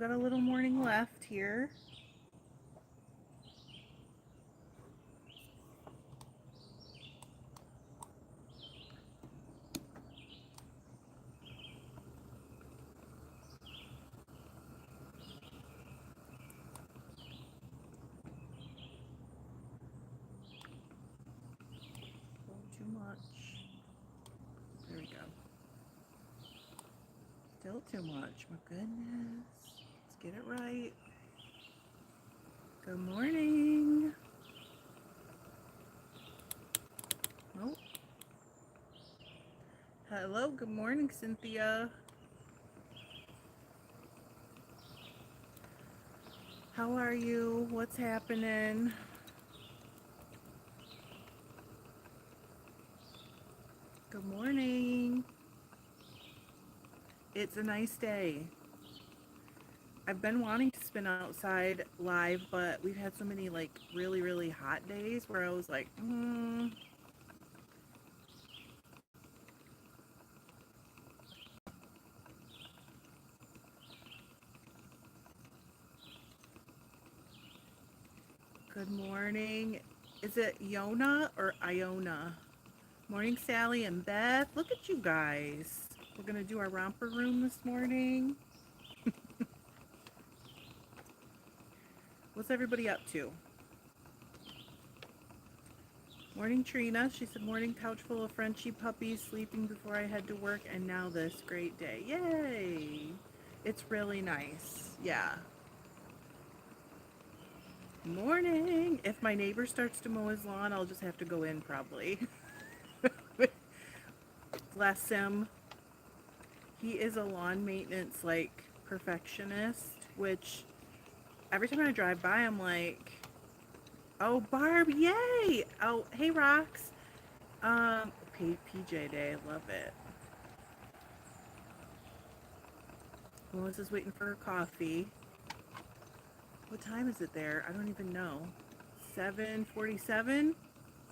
got a little morning left here. A little too much. There we go. Still too much. My goodness. Let's get it right. Good morning. Oh. Hello. Good morning, Cynthia. How are you? What's happening? Good morning. It's a nice day. I've been wanting to spin outside live, but we've had so many like really, really hot days where I was like, Good morning. Is it Yona or Iona? Morning, Sally and Beth. Look at you guys. We're going to do our romper room this morning. What's everybody up to? Morning, Trina. She said, morning, couch full of Frenchie puppies, sleeping before I head to work, and now this great day. Yay! It's really nice. Yeah. Morning. If my neighbor starts to mow his lawn, I'll just have to go in probably. Bless him. He is a lawn maintenance like perfectionist, which every time I drive by, I'm like, oh, Barb, yay! Oh, hey, Rox. PJ Day, I love it. Melissa's waiting for her coffee. What time is it there? I don't even know. 7:47? I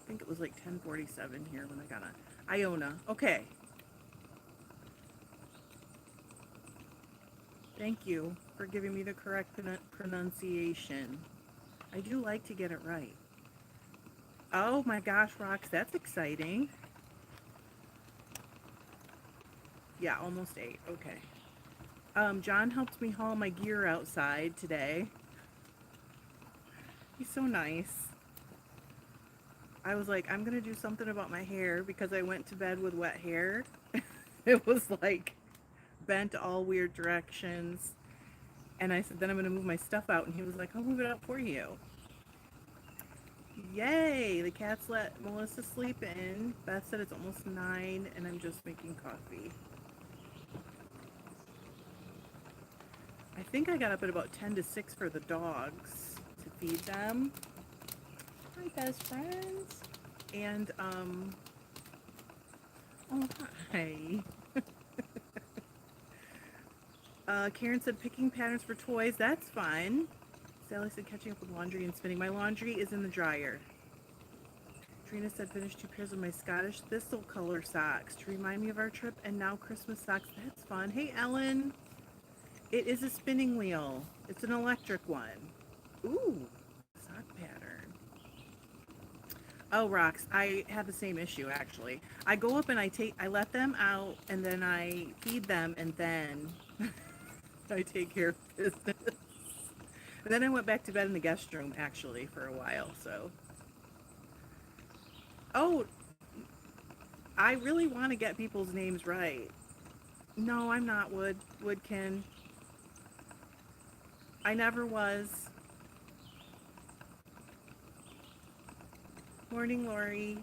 think it was like 10:47 here when I got on. Iona. Okay. Thank you for giving me the correct pronunciation. I do like to get it right. Oh my gosh, Rox, that's exciting. Yeah, almost 8. Okay. John helped me haul my gear outside today. He's so nice. I was like, I'm going to do something about my hair because I went to bed with wet hair. It was like bent all weird directions. And I said, then I'm going to move my stuff out. And he was like, I'll move it out for you. Yay! The cats let Melissa sleep in. Beth said it's almost 9 and I'm just making coffee. I think I got up at about 10 to 6 for the dogs to feed them. Hi, best friends. And, oh, hi. Karen said picking patterns for toys. That's fun. Sally said catching up with laundry and spinning. My laundry is in the dryer. Trina said finished 2 pairs of my Scottish thistle color socks to remind me of our trip, and now Christmas socks. That's fun. Hey, Ellen. It is a spinning wheel. It's an electric one. Ooh, sock pattern. Oh, Rox, I have the same issue actually. I go up and I let them out and then I feed them and then I take care of business. And then I went back to bed in the guest room actually for a while, so. Oh, I really want to get people's names right. No, I'm not Woodkin. I never was. Morning, Lori.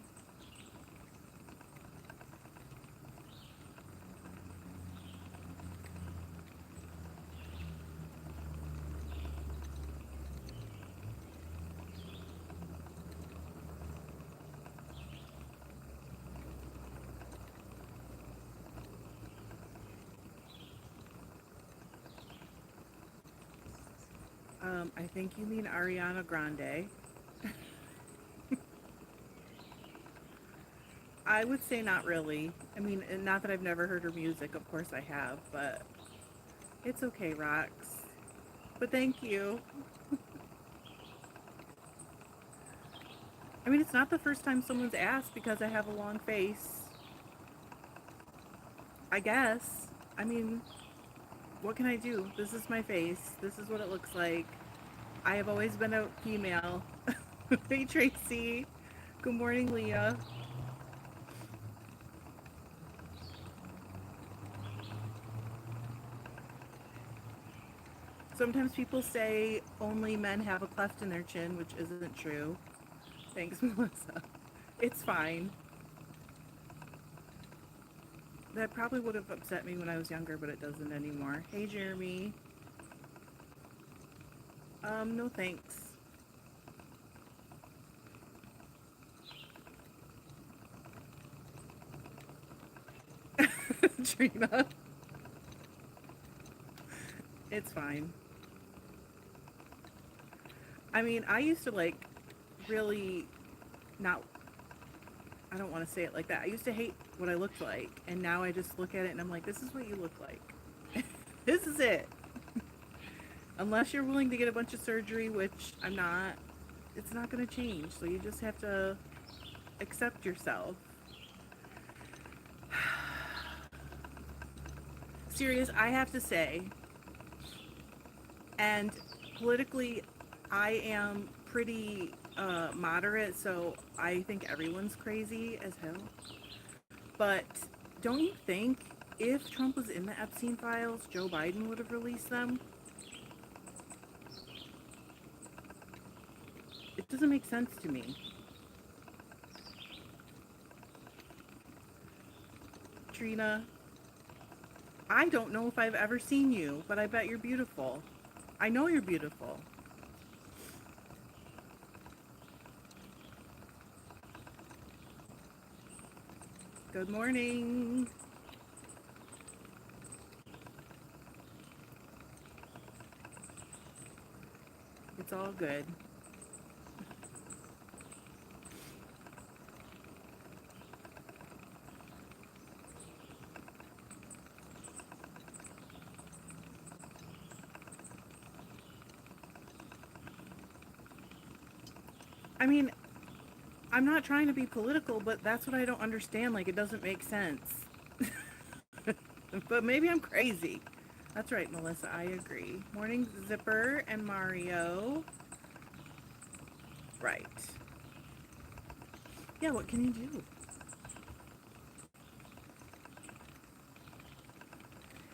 I think you mean Ariana Grande. I would say not really. I mean, not that I've never heard her music. Of course I have, but it's okay, Rox. but thank you. I mean, it's not the first time someone's asked because I have a long face. I guess. I mean, what can I do? This is my face. This is what it looks like. I have always been a female. Hey, Tracy. Good morning, Leah. Sometimes people say only men have a cleft in their chin, which isn't true. Thanks, Melissa. It's fine. That probably would have upset me when I was younger, but it doesn't anymore. Hey, Jeremy. No thanks. Trina. It's fine. I mean, I used to like really not, I don't want to say it like that. I used to hate what I looked like, and now I just look at it and I'm like, this is what you look like. This is it. Unless you're willing to get a bunch of surgery, which I'm not, it's not going to change. So you just have to accept yourself. Serious, I have to say, and politically, I am pretty moderate, so I think everyone's crazy as hell. But don't you think if Trump was in the Epstein files, Joe Biden would have released them? It doesn't make sense to me. Trina, I don't know if I've ever seen you, but I bet you're beautiful. I know you're beautiful. Good morning. It's all good. I mean, I'm not trying to be political, but that's what I don't understand. Like, it doesn't make sense. But maybe I'm crazy. That's right, Melissa. I agree. Morning, Zipper and Mario. Right. Yeah, what can you do?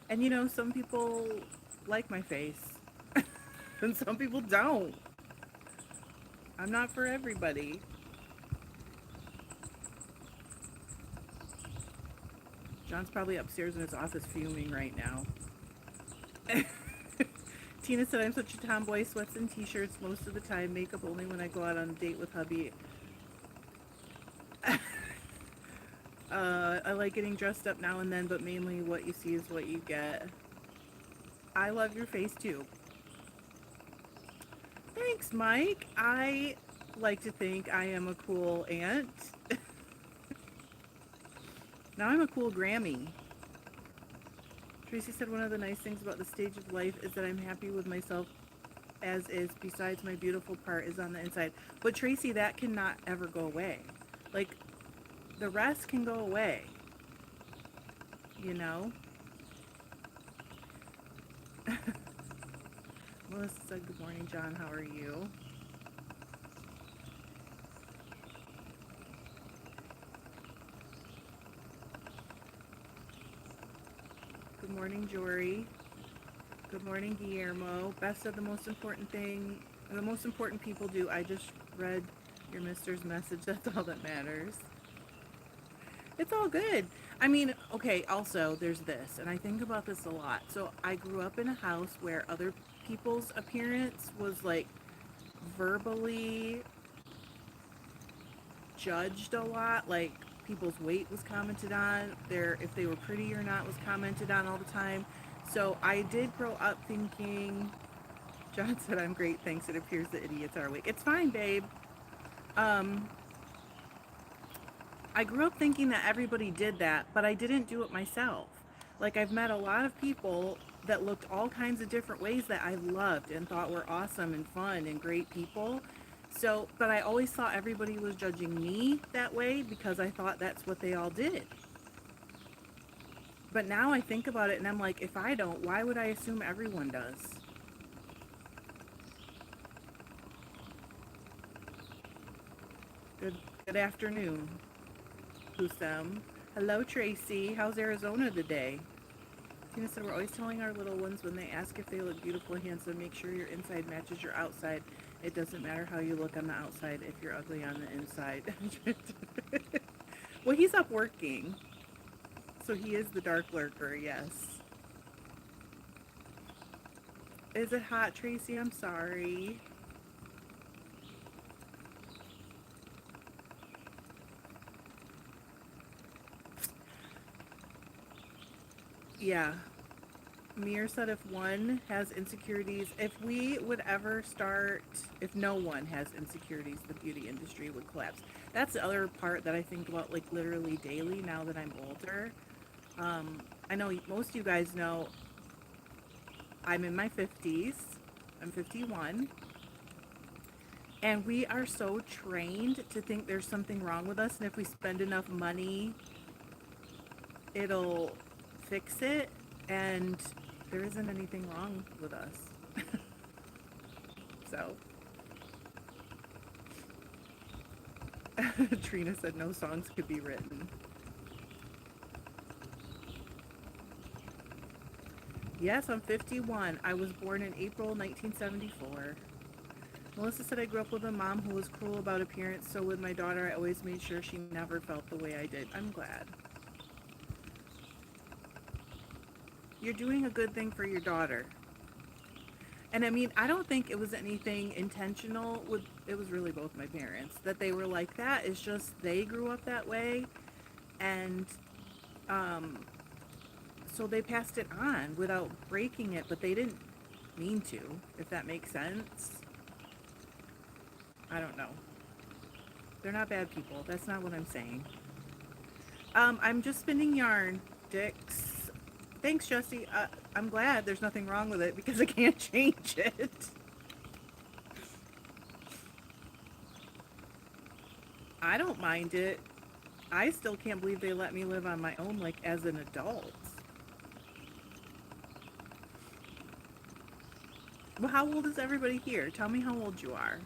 And you know, some people like my face, and some people don't. I'm not for everybody. John's probably upstairs in his office fuming right now. Tina said, I'm such a tomboy, sweats and t-shirts most of the time, makeup only when I go out on a date with hubby. I like getting dressed up now and then, but mainly what you see is what you get. I love your face too. Thanks, Mike. I like to think I am a cool aunt. Now I'm a cool Grammy. Tracy said one of the nice things about the stage of life is that I'm happy with myself as is, besides my beautiful part is on the inside. But Tracy, that cannot ever go away. Like, the rest can go away. You know? Melissa said, good morning, John. How are you? Good morning, Jory. Good morning, Guillermo. Beth said the most important people do. I just read your mister's message. That's all that matters. It's all good. I mean, okay, also, there's this, and I think about this a lot. So I grew up in a house where other people's appearance was, like, verbally judged a lot. Like, people's weight was commented on. If they were pretty or not was commented on all the time. So I did grow up thinking, John said, I'm great, thanks. It appears the idiots are awake. It's fine, babe. I grew up thinking that everybody did that, but I didn't do it myself. Like, I've met a lot of people that looked all kinds of different ways that I loved and thought were awesome and fun and great people. So, but I always thought everybody was judging me that way because I thought that's what they all did. But now I think about it and I'm like, if I don't, why would I assume everyone does? Good afternoon, Husam. Hello, Tracy. How's Arizona today? Tina said, we're always telling our little ones when they ask if they look beautiful and handsome, make sure your inside matches your outside. It doesn't matter how you look on the outside if you're ugly on the inside. Well, he's up working. So he is the dark lurker, yes. Is it hot, Tracy? I'm sorry. Yeah. Mir said if one has insecurities, if we would ever start, if no one has insecurities, the beauty industry would collapse. That's the other part that I think about, like, literally daily now that I'm older. I know most of you guys know I'm in my 50s. I'm 51. And we are so trained to think there's something wrong with us, and if we spend enough money, it'll fix it, and there isn't anything wrong with us. So Trina said no songs could be written. Yes, I'm 51. I was born in April 1974. Melissa said I grew up with a mom who was cruel about appearance, so with my daughter I always made sure she never felt the way I did. I'm glad. You're doing a good thing for your daughter. And I mean, I don't think it was anything intentional with, it was really both my parents, that they were like that. It's just they grew up that way, and so they passed it on without breaking it, but they didn't mean to, if that makes sense. I don't know. They're not bad people. That's not what I'm saying. I'm just spinning yarn, Dix. Thanks, Jesse. I'm glad there's nothing wrong with it because I can't change it. I don't mind it. I still can't believe they let me live on my own, like, as an adult. Well, how old is everybody here? Tell me how old you are.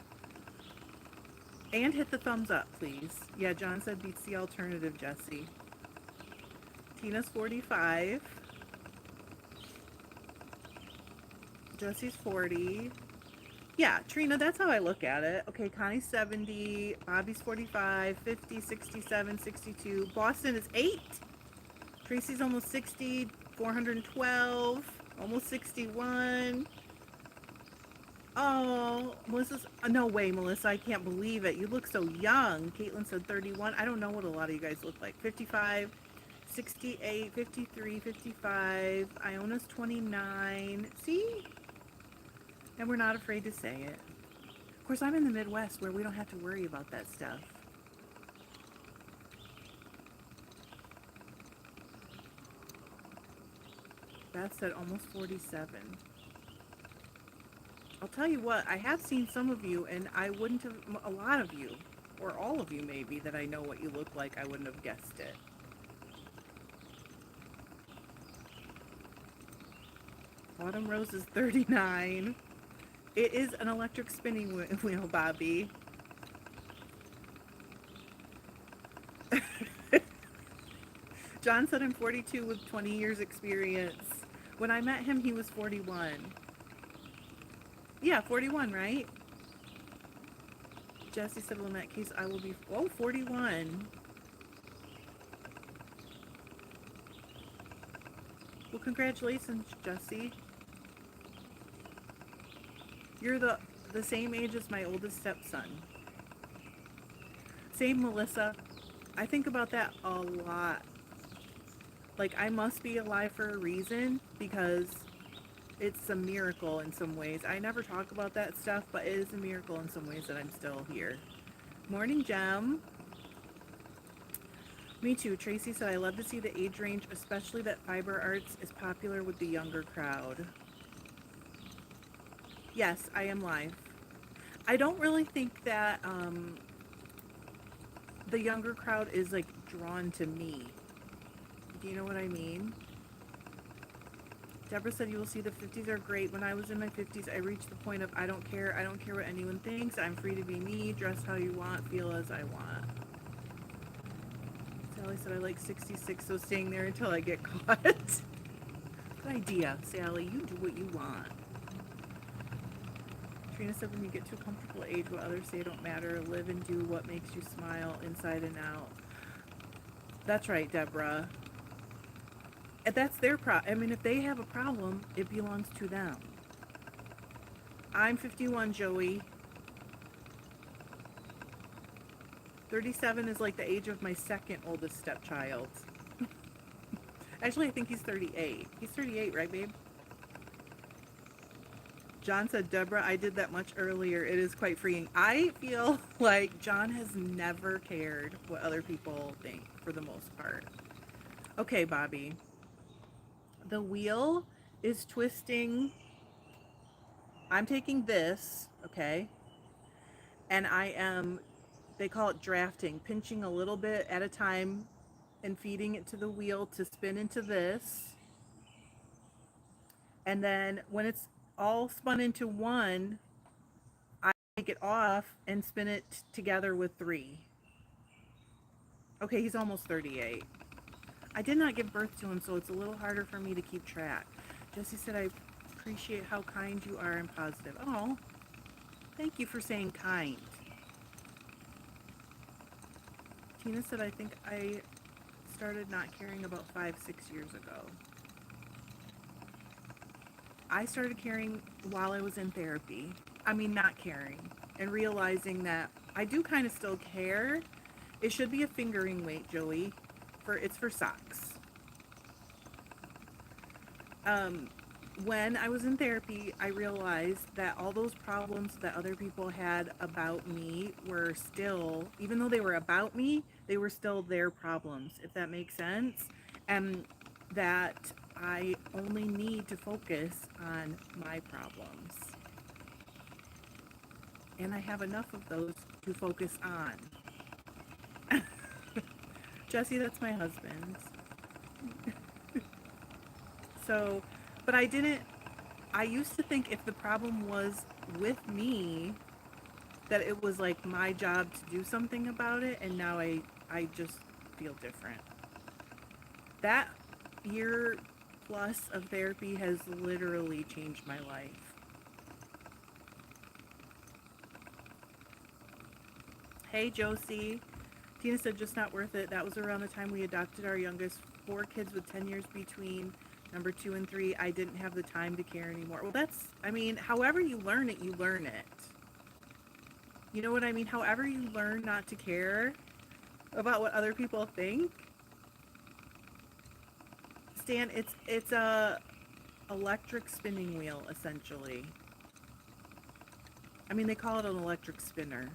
And hit the thumbs up, please. Yeah, John said beats the alternative, Jesse. Tina's 45. Jesse's 40. Yeah, Trina, that's how I look at it. Okay, Connie's 70. Bobby's 45, 50, 67, 62. Boston is 8. Tracy's almost 60. 412. Almost 61. Oh, Melissa's, no way, Melissa, I can't believe it. You look so young. Caitlin said 31. I don't know what a lot of you guys look like. 55, 68, 53, 55. Iona's 29. See? And we're not afraid to say it. Of course, I'm in the Midwest where we don't have to worry about that stuff. Beth said almost 47. I'll tell you what, I have seen some of you, and I wouldn't have, a lot of you, or all of you maybe, that I know what you look like, I wouldn't have guessed it. Autumn Rose is 39. It is an electric spinning wheel, Bobby. John said I'm 42 with 20 years experience. When I met him, he was 41. Yeah, 41, right? Jesse said, well, in that case, I will be, 41. Well, congratulations, Jesse. You're the same age as my oldest stepson. Same, Melissa. I think about that a lot. Like, I must be alive for a reason, because it's a miracle in some ways. I never talk about that stuff, but it is a miracle in some ways that I'm still here. Morning, Jem. Me too. Tracy said, I love to see the age range, especially that fiber arts is popular with the younger crowd. Yes, I am live. I don't really think that the younger crowd is like drawn to me. Do you know what I mean? Deborah said, you will see the 50s are great. When I was in my 50s, I reached the point of I don't care. I don't care what anyone thinks. I'm free to be me, dress how you want, feel as I want. Sally said, I like 66, so staying there until I get caught. Good idea, Sally. You do what you want. Trina said, when you get to a comfortable age, what others say don't matter. Live and do what makes you smile inside and out. That's right, Deborah. And that's their problem. I mean, if they have a problem, it belongs to them. I'm 51, Joey. 37 is like the age of my second oldest stepchild. Actually, I think he's 38. He's 38, right, babe? John said, Deborah, I did that much earlier. It is quite freeing. I feel like John has never cared what other people think, for the most part. Okay, Bobby. The wheel is twisting. I'm taking this, okay? And I am, they call it drafting, pinching a little bit at a time and feeding it to the wheel to spin into this. And then when it's all spun into one, I take it off and spin it together with 3. Okay, he's almost 38. I did not give birth to him, so it's a little harder for me to keep track. Jessie said, I appreciate how kind you are and positive. Oh, thank you for saying kind. Tina said, I think I started not caring about 5-6 years ago. I started caring while I was in therapy. I mean, not caring and realizing that I do kind of still care. It should be a fingering weight, Joey. It's for socks. When I was in therapy, I realized that all those problems that other people had about me were still, even though they were about me, they were still their problems, if that makes sense. And that I only need to focus on my problems. And I have enough of those to focus on. Jesse, that's my husband. So, but I used to think if the problem was with me, that it was like my job to do something about it, and now I just feel different. That year plus of therapy has literally changed my life. Hey, Josie. Tina said, just not worth it. That was around the time we adopted our youngest, 4 kids with 10 years between number 2 and 3. I didn't have the time to care anymore. Well, that's, I mean, however you learn it, you learn it. You know what I mean? However you learn not to care about what other people think. Stan, it's a electric spinning wheel, essentially. I mean, they call it an electric spinner.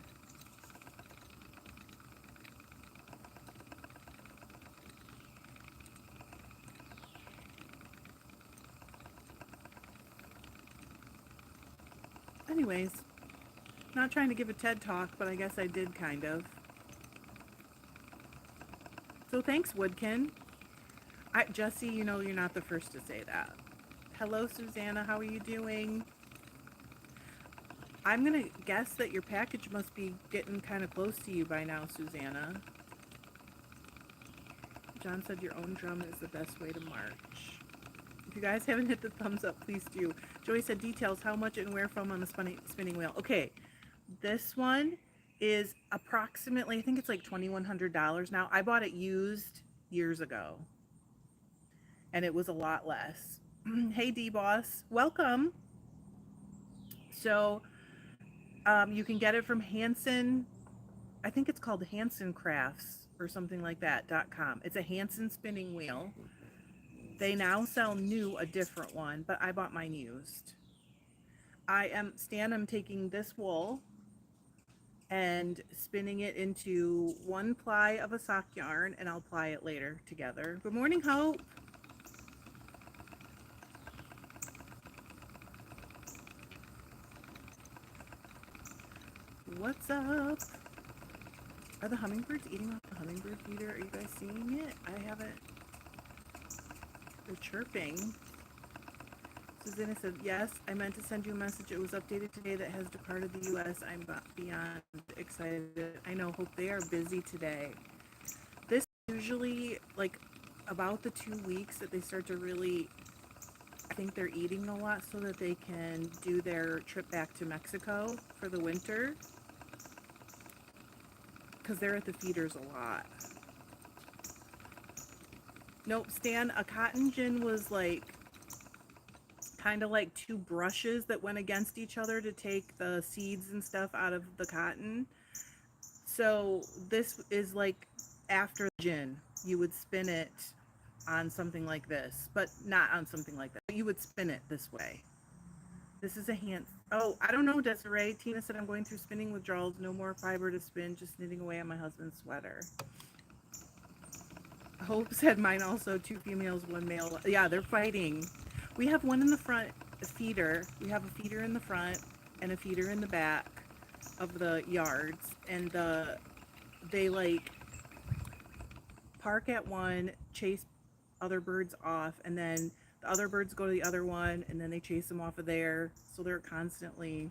Anyways, not trying to give a TED talk, but I guess I did kind of. So thanks, Woodkin. Jesse, you know you're not the first to say that. Hello, Susanna. How are you doing? I'm going to guess that your package must be getting kind of close to you by now, Susanna. John said your own drum is the best way to march. If you guys haven't hit the thumbs up, please do. Joey said details, how much and where from on the spinning wheel. Okay, this one is approximately, I think it's like $2,100 now. I bought it used years ago, and it was a lot less. Hey, D-Boss, welcome. So you can get it from Hanson. I think it's called Hanson Crafts or something like that, .com. It's a Hanson spinning wheel. They now sell new, a different one, but I bought mine used. I'm taking this wool and spinning it into one ply of a sock yarn, and I'll ply it later together. Good morning, Hope. What's up? Are the hummingbirds eating off the hummingbird feeder? Are you guys seeing it? I haven't. They're chirping. Susanna said, yes, I meant to send you a message. It was updated today that has departed the U.S. I'm beyond excited. I know, Hope, they are busy today. This is usually like about the 2 weeks that they start to really, I think they're eating a lot so that they can do their trip back to Mexico for the winter. Because they're at the feeders a lot. Nope, Stan, a cotton gin was like kind of like two brushes that went against each other to take the seeds and stuff out of the cotton. So this is like after gin, you would spin it on something like this, but not on something like that. You would spin it this way. This is a hand. Oh, I don't know, Desiree. Tina said, I'm going through spinning withdrawals. No more fiber to spin, just knitting away on my husband's sweater. Hope said mine also, 2 females, 1 male. Yeah, they're fighting. We have one in the front, a feeder. We have a feeder in the front and a feeder in the back of the yards. And they like park at one, chase other birds off, and then the other birds go to the other one, and then they chase them off of there. So they're constantly...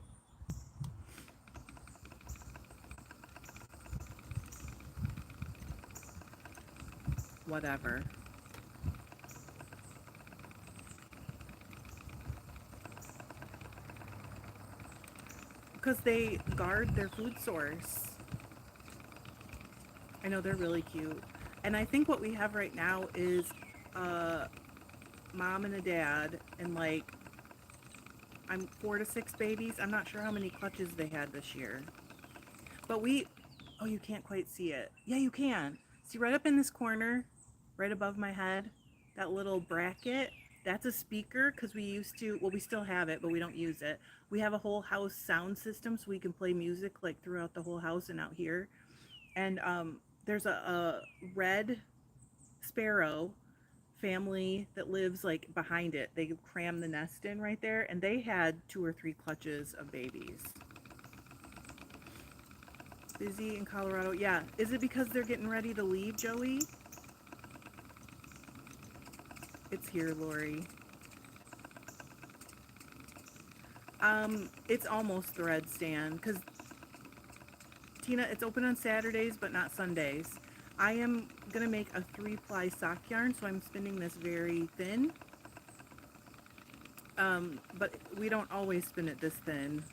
whatever. Because they guard their food source. I know, they're really cute. And I think what we have right now is a mom and a dad, and like, I'm 4 to 6 babies. I'm not sure how many clutches they had this year. But oh, you can't quite see it. Yeah, you can. See right up in this corner, right above my head, that little bracket, that's a speaker, because we used to, well, we still have it, but we don't use it. We have a whole house sound system, so we can play music like throughout the whole house and out here. And there's a red sparrow family that lives like behind it. They cram the nest in right there, and they had 2 or 3 clutches of babies. Busy in Colorado. Yeah. Is it because they're getting ready to leave, Joey? It's here, Lori. It's almost thread, Stan, because Tina, it's open on Saturdays but not Sundays. I am gonna make a 3-ply sock yarn, so I'm spinning this very thin. But we don't always spin it this thin.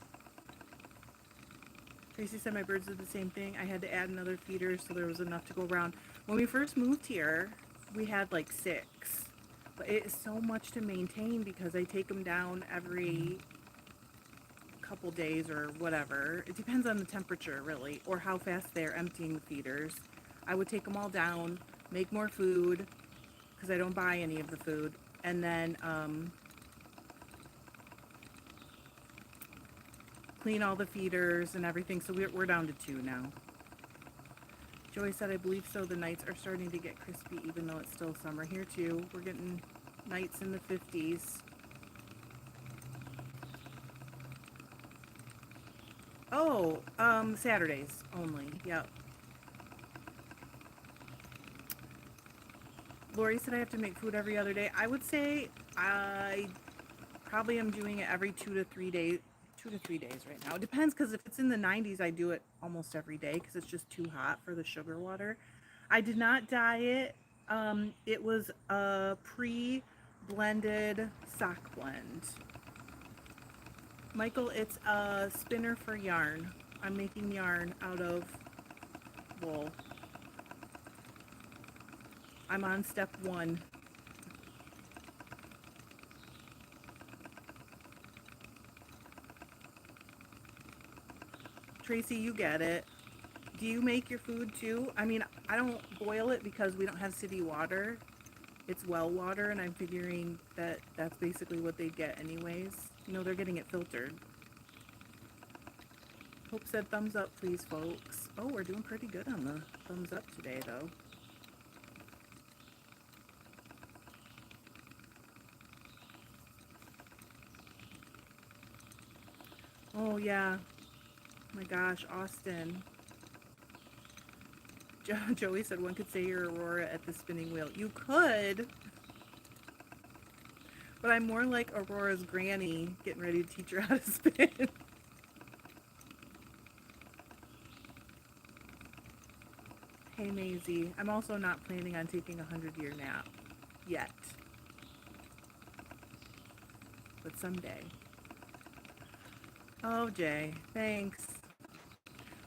Tracy said my birds did the same thing. I had to add another feeder so there was enough to go around. When we first moved here, we had like 6. But it is so much to maintain because I take them down every couple days or whatever. It depends on the temperature, really, or how fast they're emptying the feeders. I would take them all down, make more food, because I don't buy any of the food, and then clean all the feeders and everything. So we're down to 2 now. Joey said, I believe so. The nights are starting to get crispy, even though it's still summer here too. We're getting nights in the 50s. Oh, Saturdays only. Yep. Lori said I have to make food every other day. I would say I probably am doing it every 2 to 3 days. 2 to 3 days right now. It depends, because if it's in the 90s, I do it almost every day because it's just too hot for the sugar water. I did not dye it. It was a pre-blended sock blend. Michael, it's a spinner for yarn. I'm making yarn out of wool. I'm on step 1. Tracy, you get it. Do you make your food too? I mean, I don't boil it because we don't have city water. It's well water, and I'm figuring that that's basically what they get anyways. You know, they're getting it filtered. Hope said thumbs up, please, folks. Oh, we're doing pretty good on the thumbs up today, though. Oh, yeah. Oh my gosh, Austin. Joey said one could say you're Aurora at the spinning wheel. You could, but I'm more like Aurora's granny getting ready to teach her how to spin. Hey, Maisie. I'm also not planning on taking a 100-year nap yet, but someday. Oh, Jay, thanks.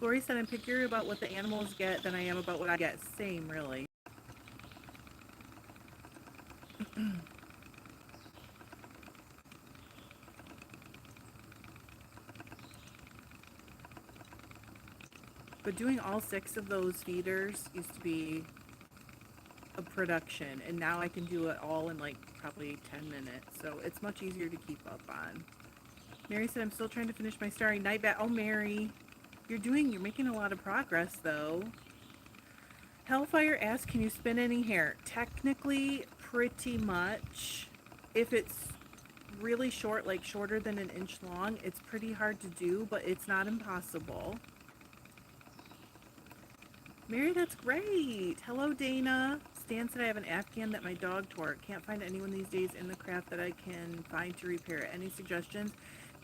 Lori said I'm pickier about what the animals get than I am about what I get. Same, really. But doing all 6 of those feeders used to be a production, and now I can do it all in like probably 10 minutes, so it's much easier to keep up on. Mary said I'm still trying to finish my Starry Night Bat. Oh, Mary, you're making a lot of progress, though. Hellfire asks, can you spin any hair? Technically, pretty much. If it's really short, like shorter than an inch long, it's pretty hard to do, but it's not impossible. Mary, that's great. Hello, Dana. Stan said I have an Afghan that my dog tore. Can't find anyone these days in the craft that I can find to repair it. Any suggestions?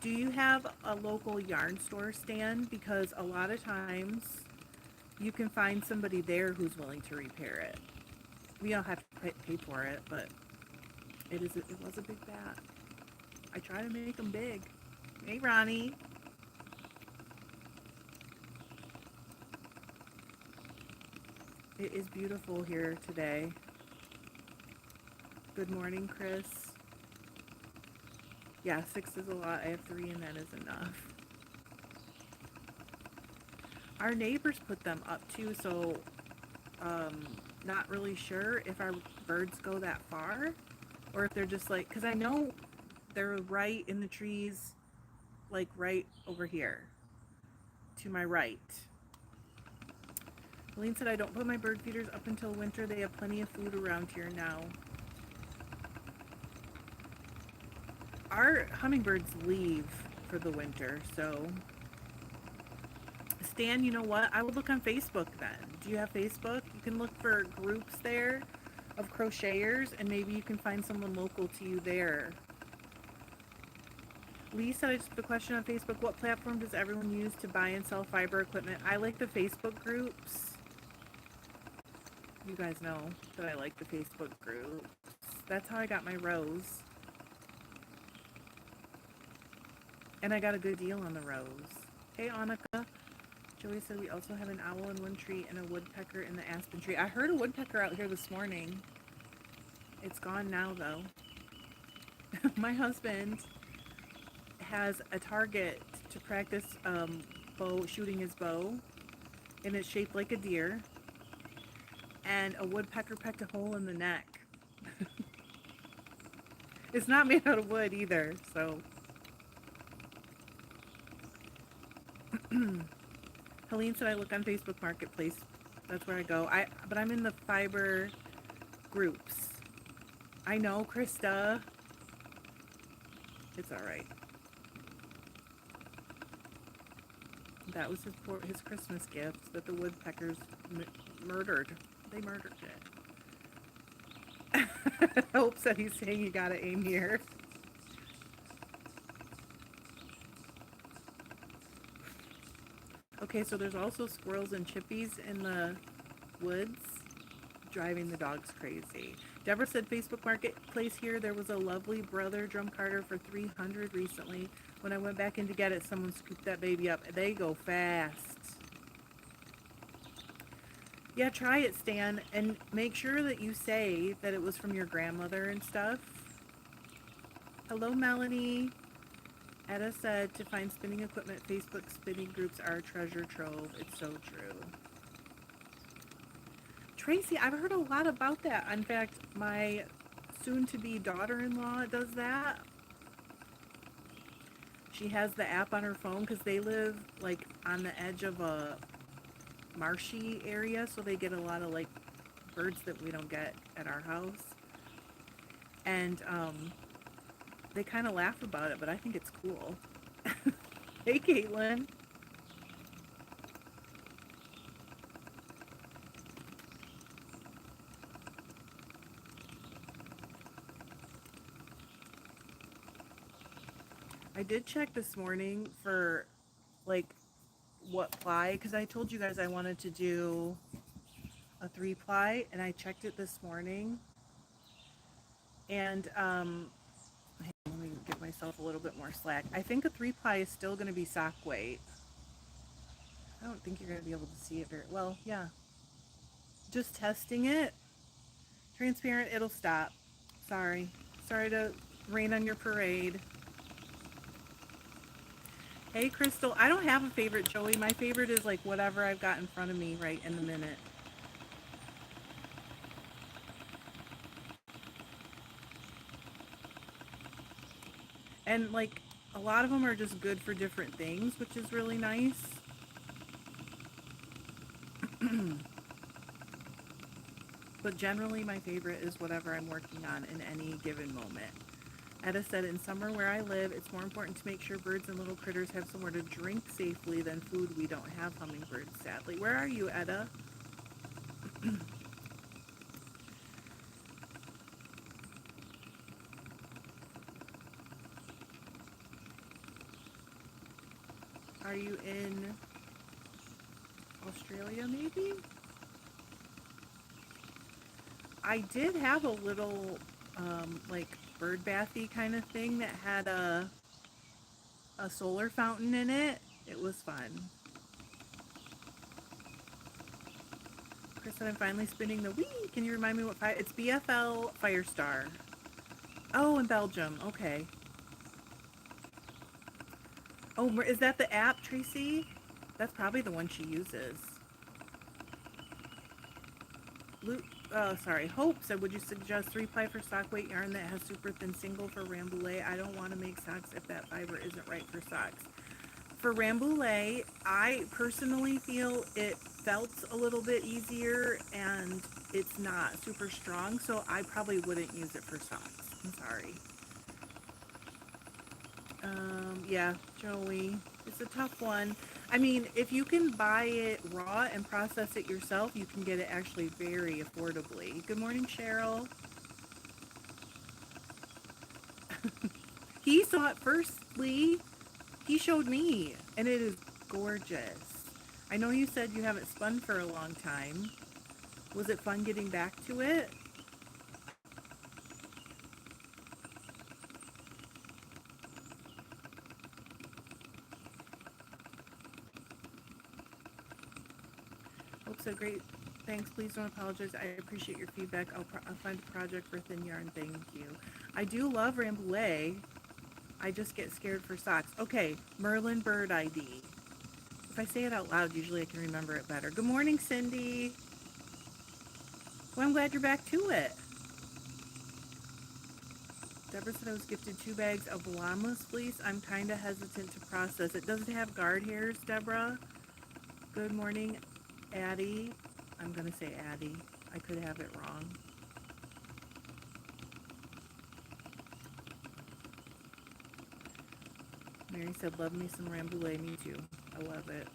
Do you have a local yarn store, Stan? Because a lot of times you can find somebody there who's willing to repair it. We don't have to pay for it, but it was a big bat. I try to make them big. Hey, Ronnie. It is beautiful here today. Good morning, Chris. Yeah, 6 is a lot. I have 3 and that is enough. Our neighbors put them up too, so not really sure if our birds go that far or if they're just like, because I know they're right in the trees, like right over here to my right. Helene said I don't put my bird feeders up until winter. They have plenty of food around here now. Our hummingbirds leave for the winter, so Stan, you know what? I would look on Facebook then. Do you have Facebook? You can look for groups there of crocheters, and maybe you can find someone local to you there. Lee said I just put a question on Facebook. What platform does everyone use to buy and sell fiber equipment? I like the Facebook groups. You guys know that I like the Facebook groups. That's how I got my rose. And I got a good deal on the rose. Hey, Annika. Joey said we also have an owl in one tree and a woodpecker in the aspen tree. I heard a woodpecker out here this morning. It's gone now, though. My husband has a target to practice shooting his bow, and it's shaped like a deer, and a woodpecker pecked a hole in the neck. It's not made out of wood either, so... Helene said I look on Facebook Marketplace. That's where I go. But I'm in the fiber groups. I know, Krista. It's all right. That was his Christmas gift that the woodpeckers murdered. They murdered it. Hope said he's saying you gotta aim here. Okay, so there's also squirrels and chippies in the woods, driving the dogs crazy. Deborah said Facebook Marketplace here, there was a lovely brother drum carder for $300 recently. When I went back in to get it, someone scooped that baby up. They go fast. Yeah, try it, Stan, and make sure that you say that it was from your grandmother and stuff. Hello, Melanie. Etta said to find spinning equipment, Facebook spinning groups are a treasure trove. It's so true. Tracy, I've heard a lot about that. In fact, my soon-to-be daughter-in-law does that. She has the app on her phone because they live like on the edge of a marshy area, so they get a lot of like birds that we don't get at our house. And they kind of laugh about it, but I think it's cool. Hey, Caitlin. I did check this morning for like what ply, because I told you guys I wanted to do a 3-ply, and I checked it this morning. And let me give myself a little bit more slack. I think a 3-ply is still going to be sock weight. I don't think you're going to be able to see it very well. Yeah, just testing it. Transparent, it'll stop. Sorry. Sorry to rain on your parade. Hey, Crystal. I don't have a favorite, Joey. My favorite is like whatever I've got in front of me right in the minute. And like a lot of them are just good for different things, which is really nice. But generally my favorite is whatever I'm working on in any given moment. Etta said, in summer where I live, it's more important to make sure birds and little critters have somewhere to drink safely than food. We don't have hummingbirds, sadly. Where are you, Etta? Are you in Australia, maybe? I did have a little, like, bird bathy kind of thing that had a solar fountain in it. It was fun. Chris said, I'm finally spinning the wheel. Can you remind me what fire? It's BFL Firestar. Oh, in Belgium. Okay. Oh, is that the app, Tracy? That's probably the one she uses. Hope said, would you suggest 3-ply for sock weight yarn that has super thin single for Rambouillet? I don't want to make socks if that fiber isn't right for socks. For Rambouillet, I personally feel it felts a little bit easier and it's not super strong, so I probably wouldn't use it for socks. I'm sorry. Yeah, Joey, it's a tough one. I mean, if you can buy it raw and process it yourself, you can get it actually very affordably. Good morning, Cheryl. He saw it first, Lee. He showed me, and it is gorgeous. I know you said you haven't spun for a long time. Was it fun getting back to it? Hope so. Great. Thanks. Please don't apologize. I appreciate your feedback. I'll find a project for thin yarn. Thank you. I do love Rambouillet. I just get scared for socks. Okay, Merlin Bird ID. If I say it out loud, usually I can remember it better. Good morning, Cindy. Well, I'm glad you're back to it. Deborah said I was gifted 2 bags of llamas fleece. I'm kind of hesitant to process it. Does it have guard hairs, Deborah? Good morning, Addie. I'm going to say Addie. I could have it wrong. Mary said, love me some Rambouillet. Me too. I love it.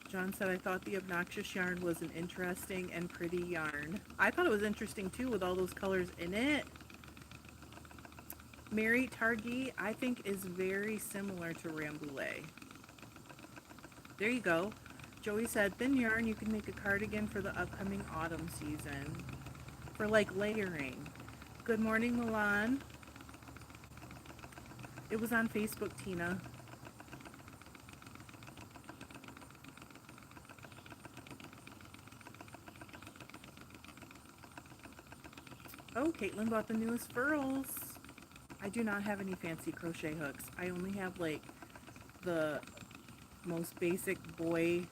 John said, I thought the obnoxious yarn was an interesting and pretty yarn. I thought it was interesting too with all those colors in it. Mary Targi, I think, is very similar to Rambouillet. There you go. Joey said, thin yarn, you can make a cardigan for the upcoming autumn season. For like layering. Good morning, Milan. It was on Facebook, Tina. Oh, Caitlin bought the newest furls. I do not have any fancy crochet hooks. I only have like the most basic boy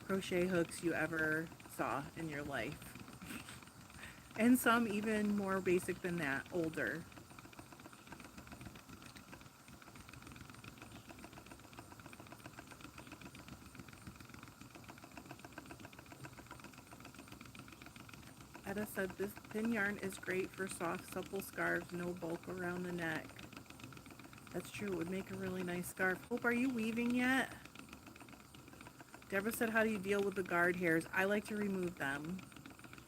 crochet hooks you ever saw in your life. And some even more basic than that, older. Etta said this thin yarn is great for soft, supple scarves, no bulk around the neck. That's true, it would make a really nice scarf. Hope, are you weaving yet? Deborah said, how do you deal with the guard hairs? I like to remove them.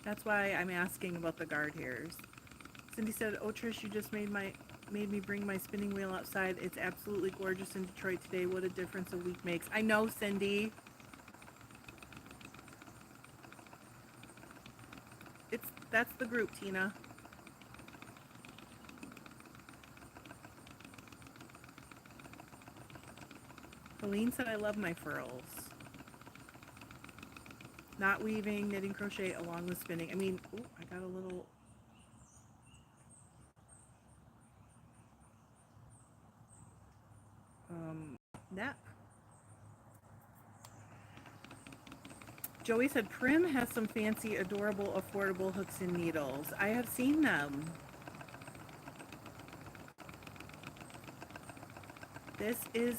That's why I'm asking about the guard hairs. Cindy said, oh Trish, you just made me bring my spinning wheel outside. It's absolutely gorgeous in Detroit today. What a difference a week makes. I know, Cindy. That's the group, Tina. Helene said, I love my furls. Not weaving, knitting, crochet, along with spinning. I mean, ooh, I got a little... nap. Joey said, Prim has some fancy, adorable, affordable hooks and needles. I have seen them. This is,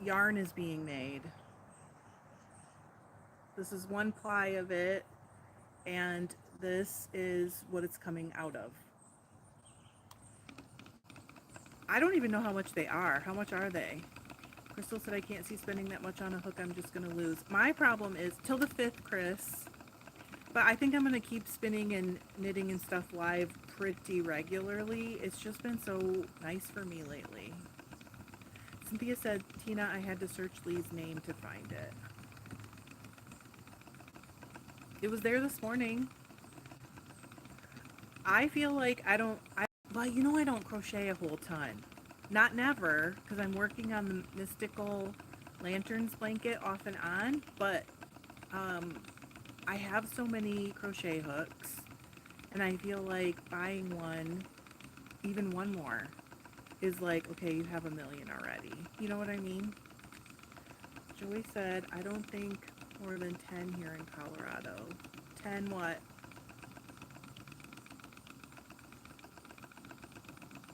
yarn is being made. This is one ply of it, and this is what it's coming out of. I don't even know how much they are. How much are they? Crystal said, I can't see spending that much on a hook. I'm just going to lose. My problem is, till the 5th, Chris, but I think I'm going to keep spinning and knitting and stuff live pretty regularly. It's just been so nice for me lately. Cynthia said, Tina, I had to search Lee's name to find it. It was there this morning. I feel like well, you know, I don't crochet a whole ton. Not never, because I'm working on the Mystical Lanterns blanket off and on, but I have so many crochet hooks, and I feel like buying one, even one more, is like, okay, you have a million already. You know what I mean? Joey said, I don't think more than 10 here in Colorado. 10 what?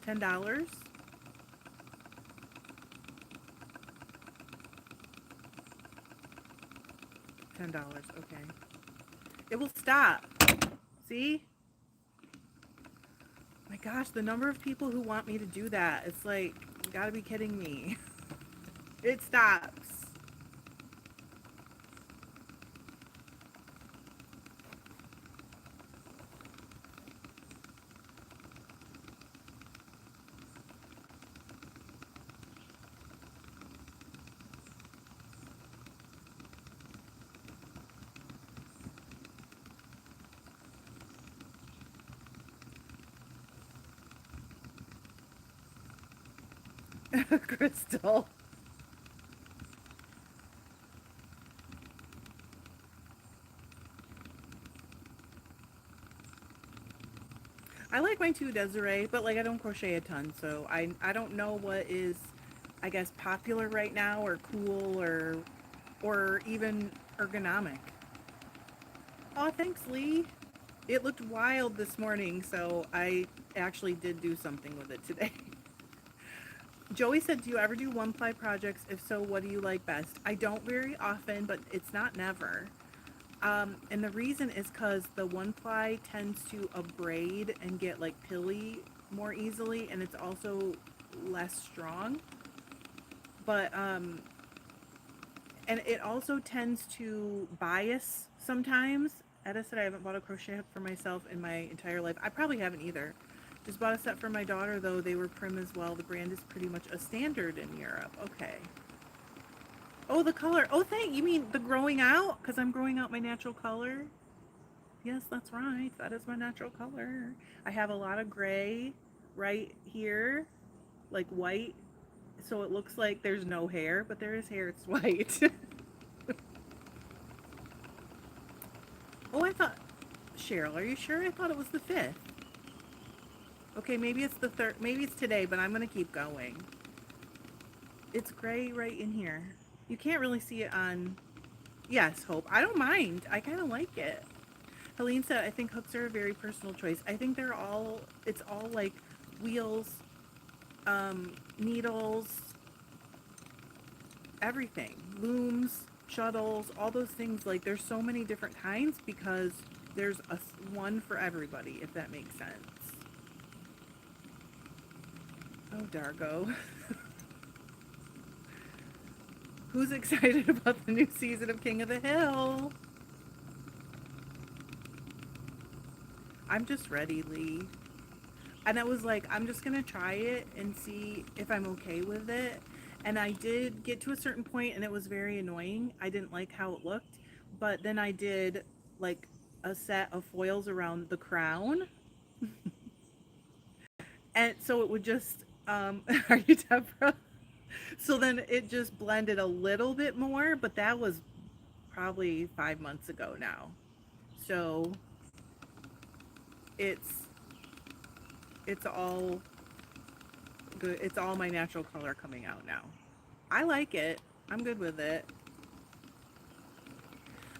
$10? $10, okay. It will stop. See? My gosh, the number of people who want me to do that, it's like, you gotta be kidding me. It stops. Crystal. I like mine too, Desiree, but like I don't crochet a ton, so I don't know what is, I guess, popular right now or cool or even ergonomic. Oh, thanks, Lee. It looked wild this morning, so I actually did do something with it today. Joey said, do you ever do one-ply projects? If so, what do you like best? I don't very often, but it's not never. And the reason is because the one-ply tends to abrade and get like pilly more easily, and it's also less strong. But, and it also tends to bias sometimes. Etta said I haven't bought a crochet hook for myself in my entire life. I probably haven't either. Just bought a set for my daughter, though. They were Prim as well. The brand is pretty much a standard in Europe. Okay. Oh, the color. Oh, you mean the growing out? Because I'm growing out my natural color. Yes, that's right. That is my natural color. I have a lot of gray right here, like white. So it looks like there's no hair, but there is hair. It's white. Oh, I thought... Cheryl, are you sure? I thought it was the 5th. Okay, maybe it's the 3rd. Maybe it's today, but I'm going to keep going. It's gray right in here. You can't really see it on... Yes, Hope. I don't mind. I kind of like it. Helene said, I think hooks are a very personal choice. I think it's all like wheels, needles, everything. Looms, shuttles, all those things. Like, there's so many different kinds because there's one for everybody, if that makes sense. Oh, Dargo. Who's excited about the new season of King of the Hill? I'm just ready, Lee. And I was like, I'm just going to try it and see if I'm okay with it. And I did get to a certain point and it was very annoying. I didn't like how it looked. But then I did like a set of foils around the crown. And so it would just, are you Deborah? So then it just blended a little bit more, but that was probably 5 months ago now. So it's all good. It's all my natural color coming out now. I like it. I'm good with it.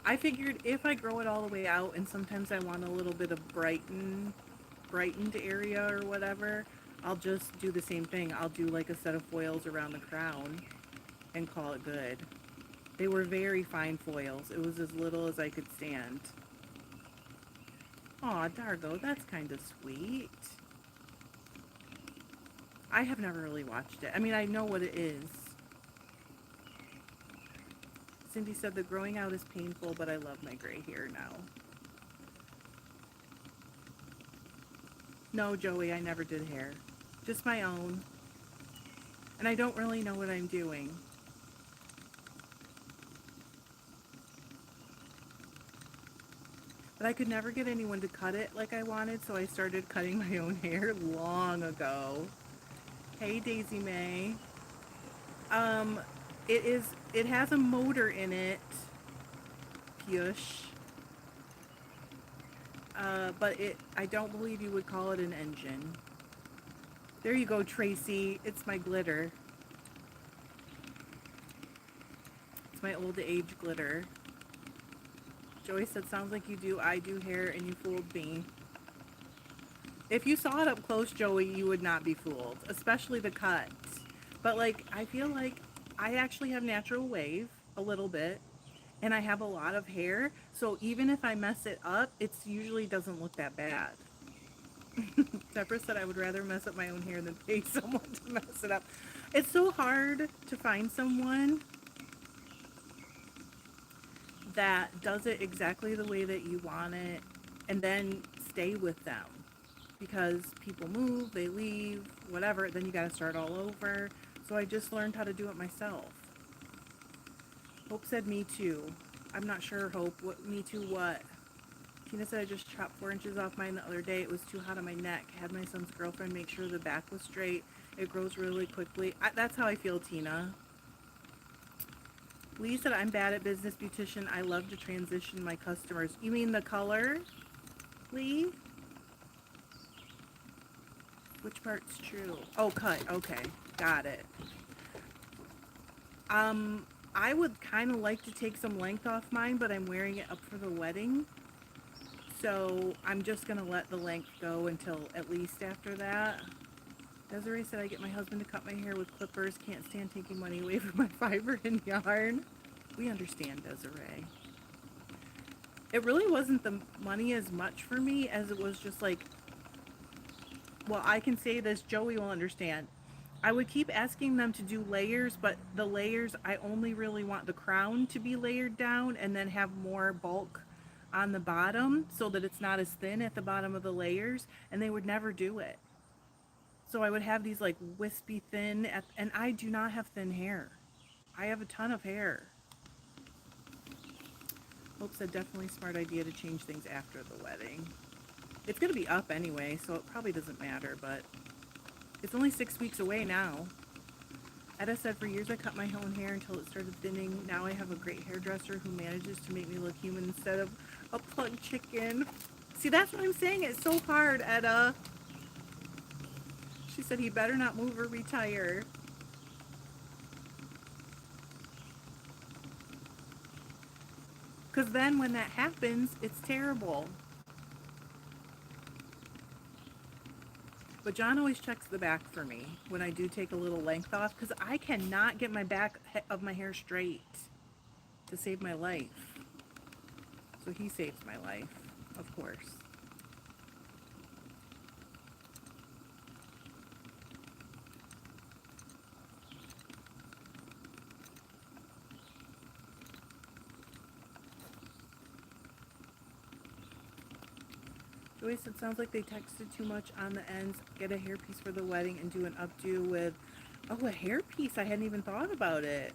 I figured if I grow it all the way out and sometimes I want a little bit of brightened area or whatever, I'll just do the same thing. I'll do like a set of foils around the crown and call it good. They were very fine foils. It was as little as I could stand. Aw, Dargo, that's kind of sweet. I have never really watched it. I mean, I know what it is. Cindy said the growing out is painful, but I love my gray hair now. No, Joey, I never did hair. Just my own. And I don't really know what I'm doing. But I could never get anyone to cut it like I wanted, so I started cutting my own hair long ago. Hey, Daisy May. It has a motor in it. Push. But I don't believe you would call it an engine. There you go, Tracy. It's my glitter. It's my old age glitter. Joey said, sounds like you do. I do hair and you fooled me. If you saw it up close, Joey, you would not be fooled, especially the cuts. But like, I feel like I actually have natural wave a little bit and I have a lot of hair. So even if I mess it up, it usually doesn't look that bad. Deborah said I would rather mess up my own hair than pay someone to mess it up. It's so hard to find someone that does it exactly the way that you want it and then stay with them, because people move, they leave, whatever, then you got to start all over. So I just learned how to do it myself. Hope said me too. I'm not sure, Hope. What me too what? Tina said I just chopped 4 inches off mine the other day. It was too hot on my neck. Had my son's girlfriend make sure the back was straight. It grows really quickly. That's how I feel, Tina. Lee said I'm bad at business beautician. I love to transition my customers. You mean the color, Lee? Which part's true? Oh, cut. Okay. Got it. I would kind of like to take some length off mine, but I'm wearing it up for the wedding. So I'm just going to let the length go until at least after that. Desiree said I get my husband to cut my hair with clippers. Can't stand taking money away from my fiber and yarn. We understand, Desiree. It really wasn't the money as much for me as it was just like, well, I can say this, Joey will understand. I would keep asking them to do layers, but the layers, I only really want the crown to be layered down and then have more bulk on the bottom so that it's not as thin at the bottom of the layers, and they would never do it. So I would have these like wispy thin, and I do not have thin hair. I have a ton of hair. Hope said definitely smart idea to change things after the wedding. It's going to be up anyway, so it probably doesn't matter, but it's only 6 weeks away now. Etta said, for years I cut my own hair until it started thinning. Now I have a great hairdresser who manages to make me look human instead of a plugged chicken. See, that's what I'm saying. It's so hard, Etta. She said he better not move or retire. Because then when that happens, it's terrible. But John always checks the back for me when I do take a little length off, because I cannot get my back of my hair straight to save my life. So he saves my life, of course. Joyce, it sounds like they texted too much on the ends. Get a hairpiece for the wedding and do an updo with... Oh, a hairpiece. I hadn't even thought about it.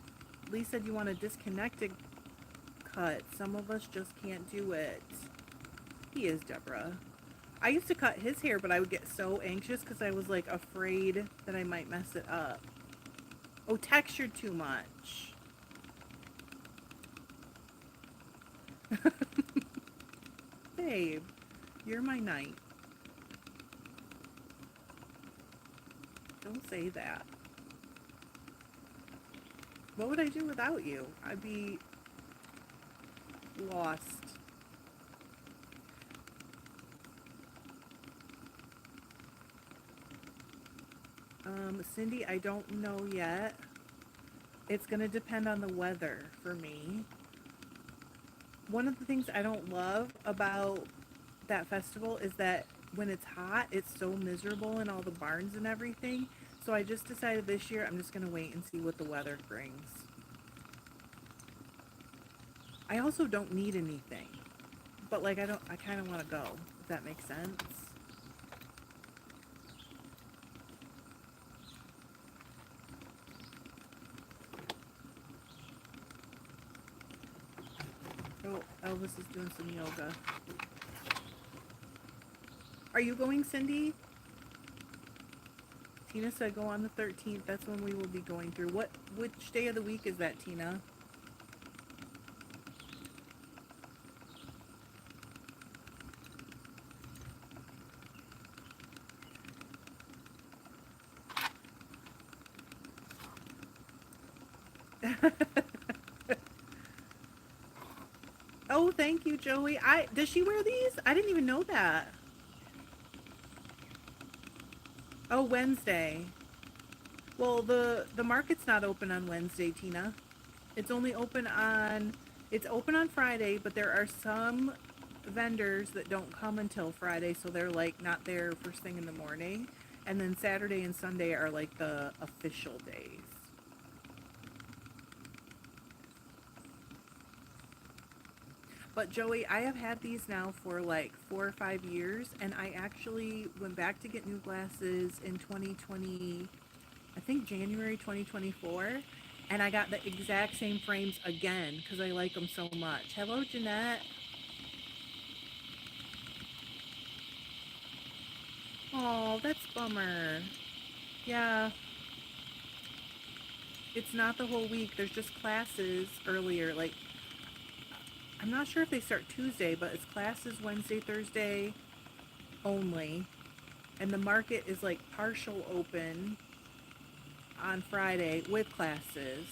Lee said you want a disconnected cut. Some of us just can't do it. He is, Deborah. I used to cut his hair, but I would get so anxious because I was, like, afraid that I might mess it up. Oh, textured too much. Babe, you're my knight. Don't say that. What would I do without you? I'd be lost. Cindy, I don't know yet. It's going to depend on the weather for me. One of the things I don't love about that festival is that when it's hot, it's so miserable in all the barns and everything. So I just decided this year I'm just going to wait and see what the weather brings. I also don't need anything. But like I kind of want to go, if that makes sense. Oh, Elvis is doing some yoga. Are you going, Cindy? Tina said go on the 13th. That's when we will be going through. Which day of the week is that, Tina? Oh, thank you, Joey. Does she wear these? I didn't even know that. Oh, Wednesday. Well, the market's not open on Wednesday, Tina. It's only open on... It's open on Friday, but there are some vendors that don't come until Friday, so they're, like, not there first thing in the morning. And then Saturday and Sunday are, like, the official days. But Joey, I have had these now for like 4 or 5 years, and I actually went back to get new glasses in 2020, I think January 2024, and I got the exact same frames again because I like them so much. Hello, Jeanette. Oh, that's a bummer. Yeah, it's not the whole week. There's just classes earlier, like I'm not sure if they start Tuesday, but it's classes Wednesday, Thursday only. And the market is like partial open on Friday with classes.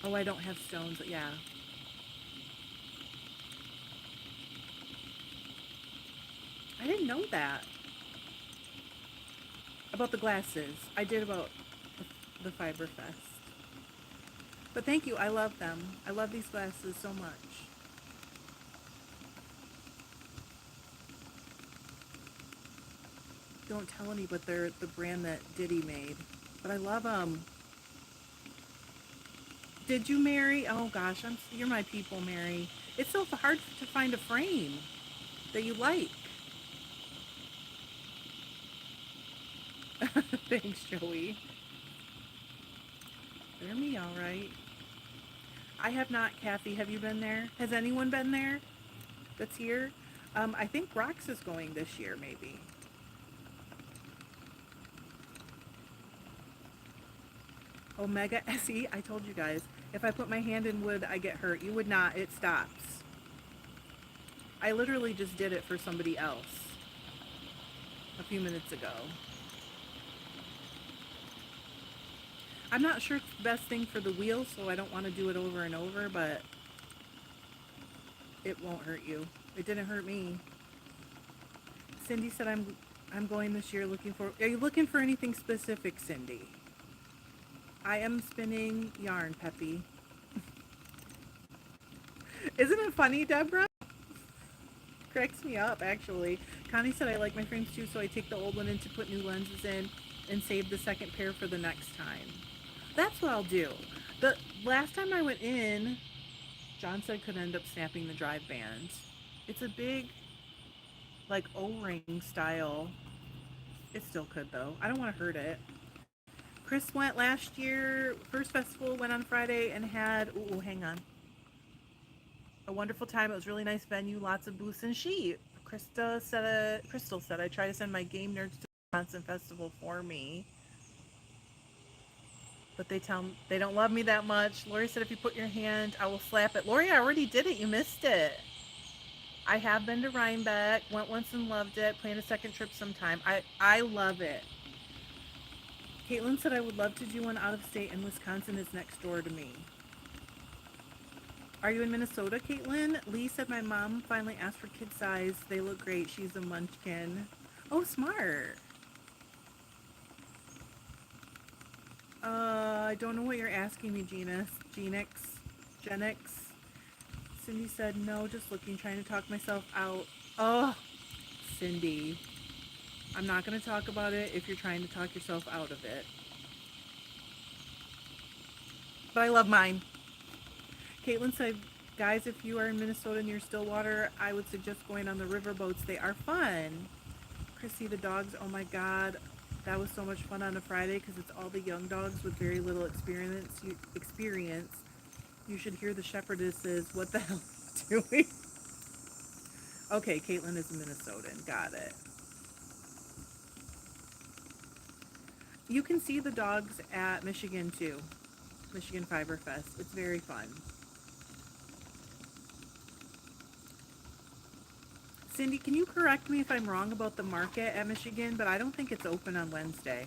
Oh, I don't have stones. Yeah. I didn't know that. About the glasses. I did about the Fiber Fest. But thank you. I love them. I love these glasses so much. Don't tell any, but they're the brand that Diddy made. But I love them. Did you, Mary? Oh gosh, you're my people, Mary. It's so hard to find a frame that you like. Thanks, Joey. Hear me all right. I have not, Kathy. Have you been there? Has anyone been there that's here? I think Rox is going this year, maybe. Omega SE, I told you guys, if I put my hand in wood, I get hurt. You would not. It stops. I literally just did it for somebody else a few minutes ago. I'm not sure it's the best thing for the wheel, so I don't want to do it over and over, but it won't hurt you. It didn't hurt me. Cindy said I'm going this year looking for... Are you looking for anything specific, Cindy? I am spinning yarn, Peppy. Isn't it funny, Deborah? Cracks me up, actually. Connie said I like my frames too, so I take the old one in to put new lenses in and save the second pair for the next time. That's what I'll do. The last time I went in, John said could end up snapping the drive band. It's a big, like, O-ring style. It still could, though. I don't want to hurt it. Chris went last year. First festival went on Friday and had... Ooh, hang on. A wonderful time. It was a really nice venue, lots of booths and sheep. Crystal said I try to send my game nerds to the Wisconsin festival for me, but they don't love me that much. Lori said if you put your hand, I will slap it. Lori, I already did it. You missed it. I have been to Rhinebeck, went once and loved it. Plan a second trip sometime. I love it. Caitlin said I would love to do one out of state, and Wisconsin is next door to me. Are you in Minnesota, Caitlin? Lee said my mom finally asked for kid size. They look great. She's a munchkin. Oh, smart. I don't know what you're asking me, Genix. Cindy said, no, just looking, trying to talk myself out. Oh, Cindy. I'm not going to talk about it if you're trying to talk yourself out of it. But I love mine. Caitlin said, guys, if you are in Minnesota near Stillwater, I would suggest going on the river boats. They are fun. Chrissy, the dogs, oh my God. That was so much fun on a Friday because it's all the young dogs with very little experience. You should hear the shepherdesses. What the hell are you doing? Okay, Caitlin is a Minnesotan. Got it. You can see the dogs at Michigan too. Michigan Fiber Fest. It's very fun. Cindy, can you correct me if I'm wrong about the market at Michigan, but I don't think it's open on Wednesday.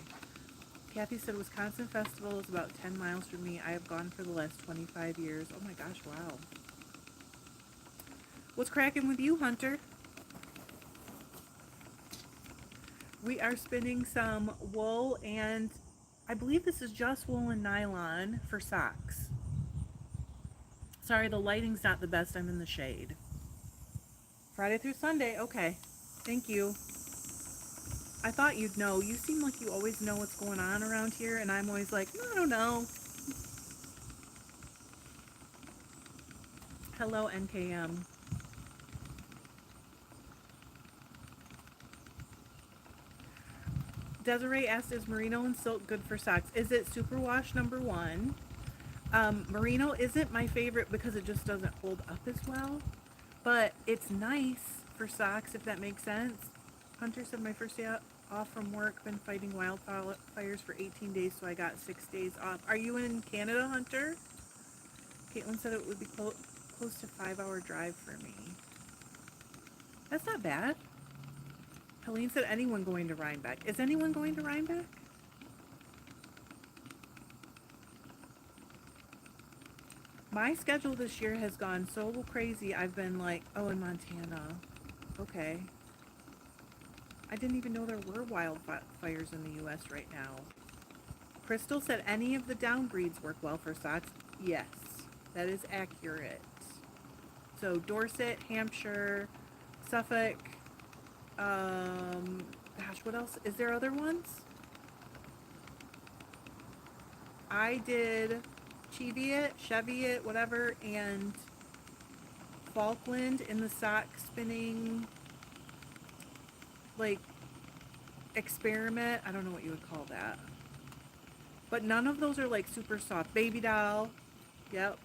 Kathy said Wisconsin Festival is about 10 miles from me. I have gone for the last 25 years. Oh my gosh, wow. What's cracking with you, Hunter? We are spinning some wool, and I believe this is just wool and nylon for socks. Sorry, the lighting's not the best. I'm in the shade. Friday through Sunday. Okay. Thank you. I thought you'd know. You seem like you always know what's going on around here, and I'm always like, no, I don't know. Hello, NKM. Desiree asked, is merino and silk good for socks? Is it superwash number one? Merino isn't my favorite because it just doesn't hold up as well, but it's nice for socks, if that makes sense. Hunter said my first day off from work, been fighting wildfires for 18 days, so I got 6 days off. Are you in Canada, Hunter? Caitlin said it would be close to 5-hour drive for me. That's not bad. Helene said anyone going to Rhinebeck. Is anyone going to Rhinebeck? My schedule this year has gone so crazy. I've been like, oh, in Montana. Okay. I didn't even know there were wildfires in the U.S. right now. Crystal said any of the down breeds work well for socks. Yes, that is accurate. So Dorset, Hampshire, Suffolk, gosh, what else? Is there other ones? I did Cheviot, whatever, and Falkland in the sock spinning, like, experiment. I don't know what you would call that. But none of those are, like, super soft. Baby doll. Yep.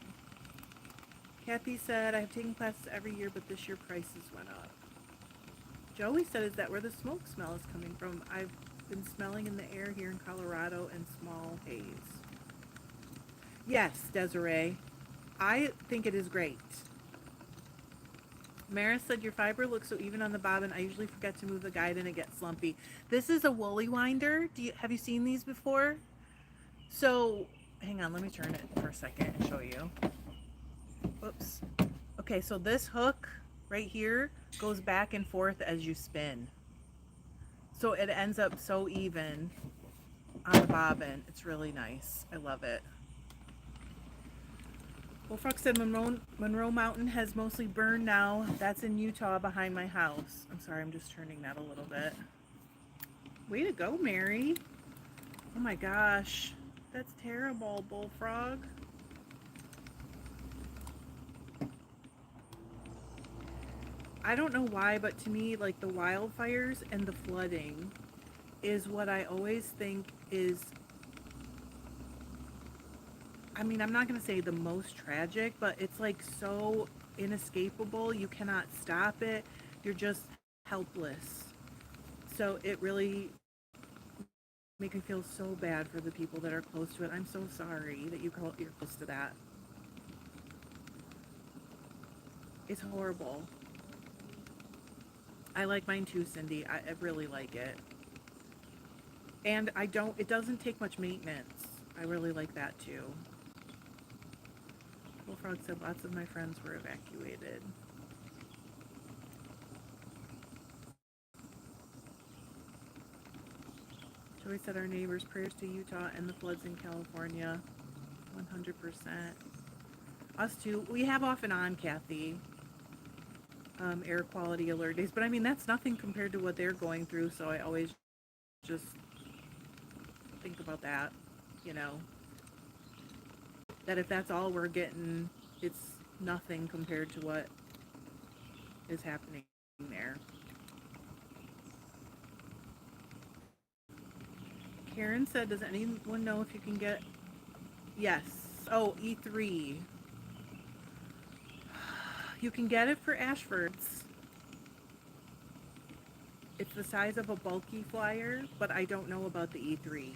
Kathy said, I have taken classes every year, but this year prices went up. Joey said, is that where the smoke smell is coming from? I've been smelling in the air here in Colorado and small haze. Yes, Desiree. I think it is great. Maris said, your fiber looks so even on the bobbin. I usually forget to move the guide and it gets slumpy. This is a woolly winder. Have you seen these before? So, hang on, let me turn it for a second and show you. Whoops. Okay, so this hook right here goes back and forth as you spin. So it ends up so even on the bobbin. It's really nice. I love it. Bullfrog said Monroe Mountain has mostly burned now. That's in Utah behind my house. I'm sorry, I'm just turning that a little bit. Way to go, Mary. Oh my gosh. That's terrible, Bullfrog. I don't know why, but to me, like the wildfires and the flooding is what I always think is, I mean, I'm not going to say the most tragic, but it's like so inescapable. You cannot stop it. You're just helpless. So it really makes me feel so bad for the people that are close to it. I'm so sorry that you're close to that. It's horrible. I like mine too, Cindy. I really like it. And it doesn't take much maintenance. I really like that too. Bullfrog said lots of my friends were evacuated. Joey said our neighbors, prayers to Utah and the floods in California. 100%. Us too. We have off and on, Kathy, air quality alert days. But I mean, that's nothing compared to what they're going through. So I always just think about that, you know, that if that's all we're getting, it's nothing compared to what is happening there. Karen said, does anyone know if you can get, yes, oh, E3. You can get it for Ashford's. It's the size of a bulky flyer, but I don't know about the E3.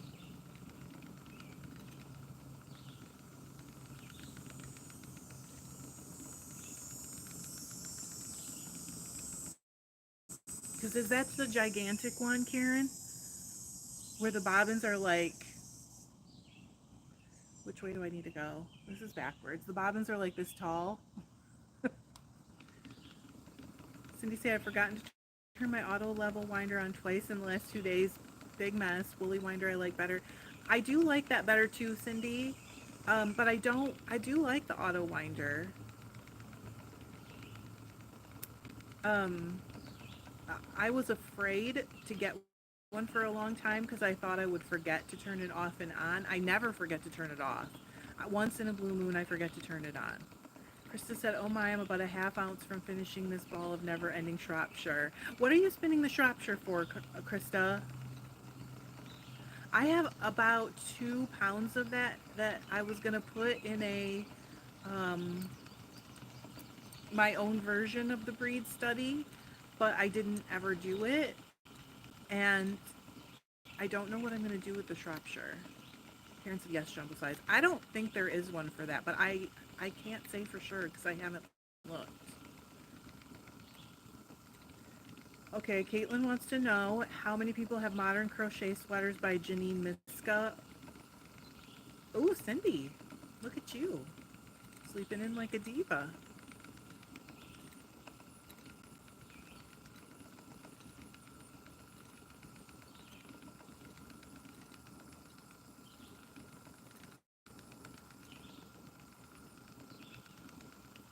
Because is that the gigantic one, Karen? Where the bobbins are like, which way do I need to go? This is backwards. The bobbins are like this tall. Cindy said, I've forgotten to turn my auto level winder on twice in the last 2 days. Big mess. Woolly winder I like better. I do like that better too, Cindy. But I do like the auto winder. I was afraid to get one for a long time because I thought I would forget to turn it off and on. I never forget to turn it off. Once in a blue moon, I forget to turn it on. Krista said, oh my, I'm about a half ounce from finishing this ball of never-ending Shropshire. What are you spinning the Shropshire for, Krista? I have about 2 pounds of that I was going to put in a my own version of the breed study, but I didn't ever do it, and I don't know what I'm going to do with the Shropshire. Karen said yes, jumbo size. I don't think there is one for that, but I can't say for sure because I haven't looked. Okay, Caitlin wants to know how many people have Modern Crochet Sweaters by Janine Miska. Oh, Cindy, look at you, sleeping in like a diva.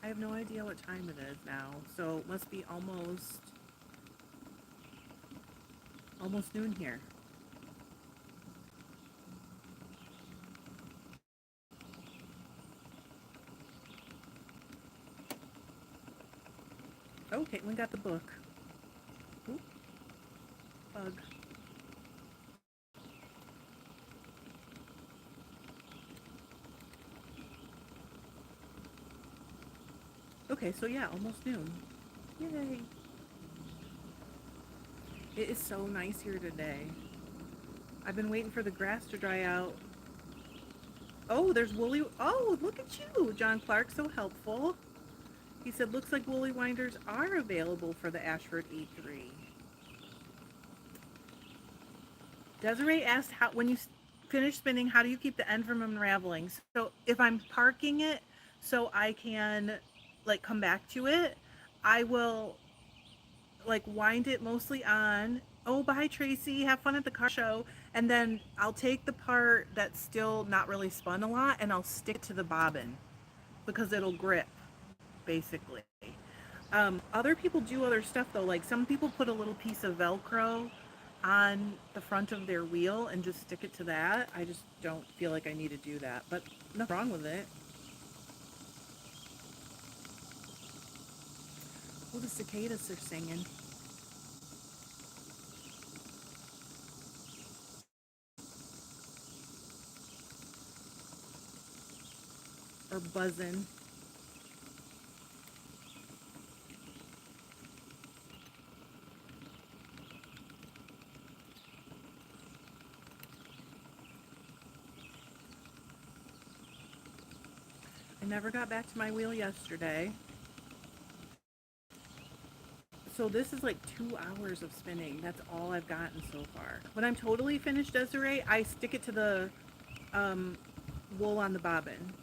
I have no idea what time it is now, so it must be almost noon here. Oh, Caitlin got the book. Ooh, bug. Okay, so yeah, almost noon. Yay. It is so nice here today. I've been waiting for the grass to dry out. Oh, there's woolly. Oh, look at you, John Clark, so helpful. He said, looks like woolly winders are available for the Ashford E3. Desiree asked, how, when you finish spinning, how do you keep the end from unraveling? So if I'm parking it so I can like come back to it, I will like wind it mostly on Oh, bye, Tracy. Have fun at the car show. And then I'll take the part that's still not really spun a lot and I'll stick it to the bobbin because it'll grip, basically. Other people do other stuff though. Like some people put a little piece of Velcro on the front of their wheel and just stick it to that. I just don't feel like I need to do that, but nothing wrong with it. Oh, the cicadas are singing or buzzing. I never got back to my wheel yesterday. So this is like 2 hours of spinning. That's all I've gotten so far. When I'm totally finished, Desiree, I stick it to the um, wool on the bobbin.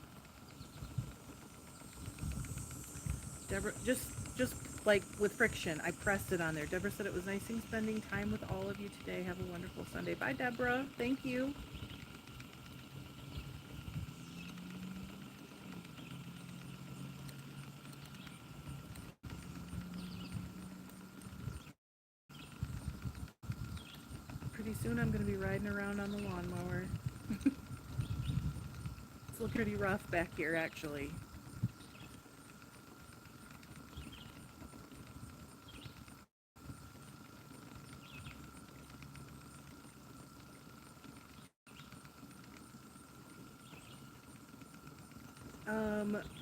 Deborah, just like with friction, I pressed it on there. Deborah said it was nice spending time with all of you today. Have a wonderful Sunday. Bye, Deborah. Thank you. Pretty soon I'm going to be riding around on the lawnmower. It's looking pretty rough back here, actually.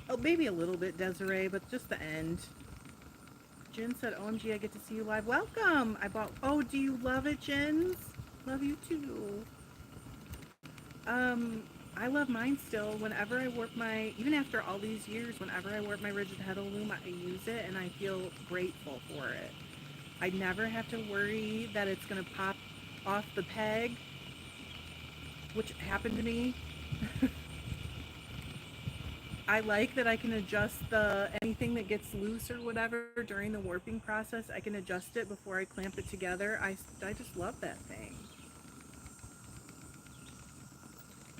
Oh, maybe a little bit, Desiree, but just the end. Jen said, OMG, I get to see you live. Welcome! I bought, oh, do you love it, Jens? Love you too. I love mine still. Whenever I warp my, even after all these years, whenever I warp my rigid heddle loom, I use it and I feel grateful for it. I never have to worry that it's going to pop off the peg, which happened to me. I like that I can adjust anything that gets loose or whatever during the warping process. I can adjust it before I clamp it together. I just love that thing.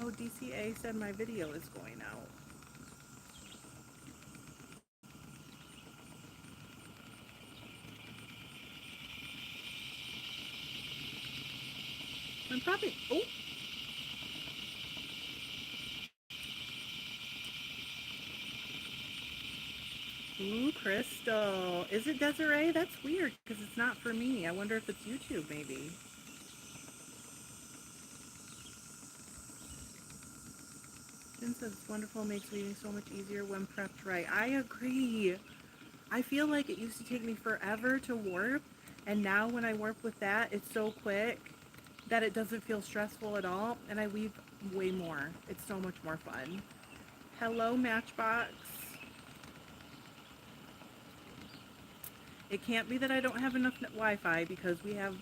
Oh, DCA said my video is going out. I'm probably, oh. Ooh, Crystal. Is it Desiree? That's weird because it's not for me. I wonder if it's YouTube maybe. Jen says it's wonderful, makes weaving so much easier when prepped right. I agree. I feel like it used to take me forever to warp, and now when I warp with that, it's so quick that it doesn't feel stressful at all, and I weave way more. It's so much more fun. Hello, Matchbox. It can't be that I don't have enough Wi-Fi because we have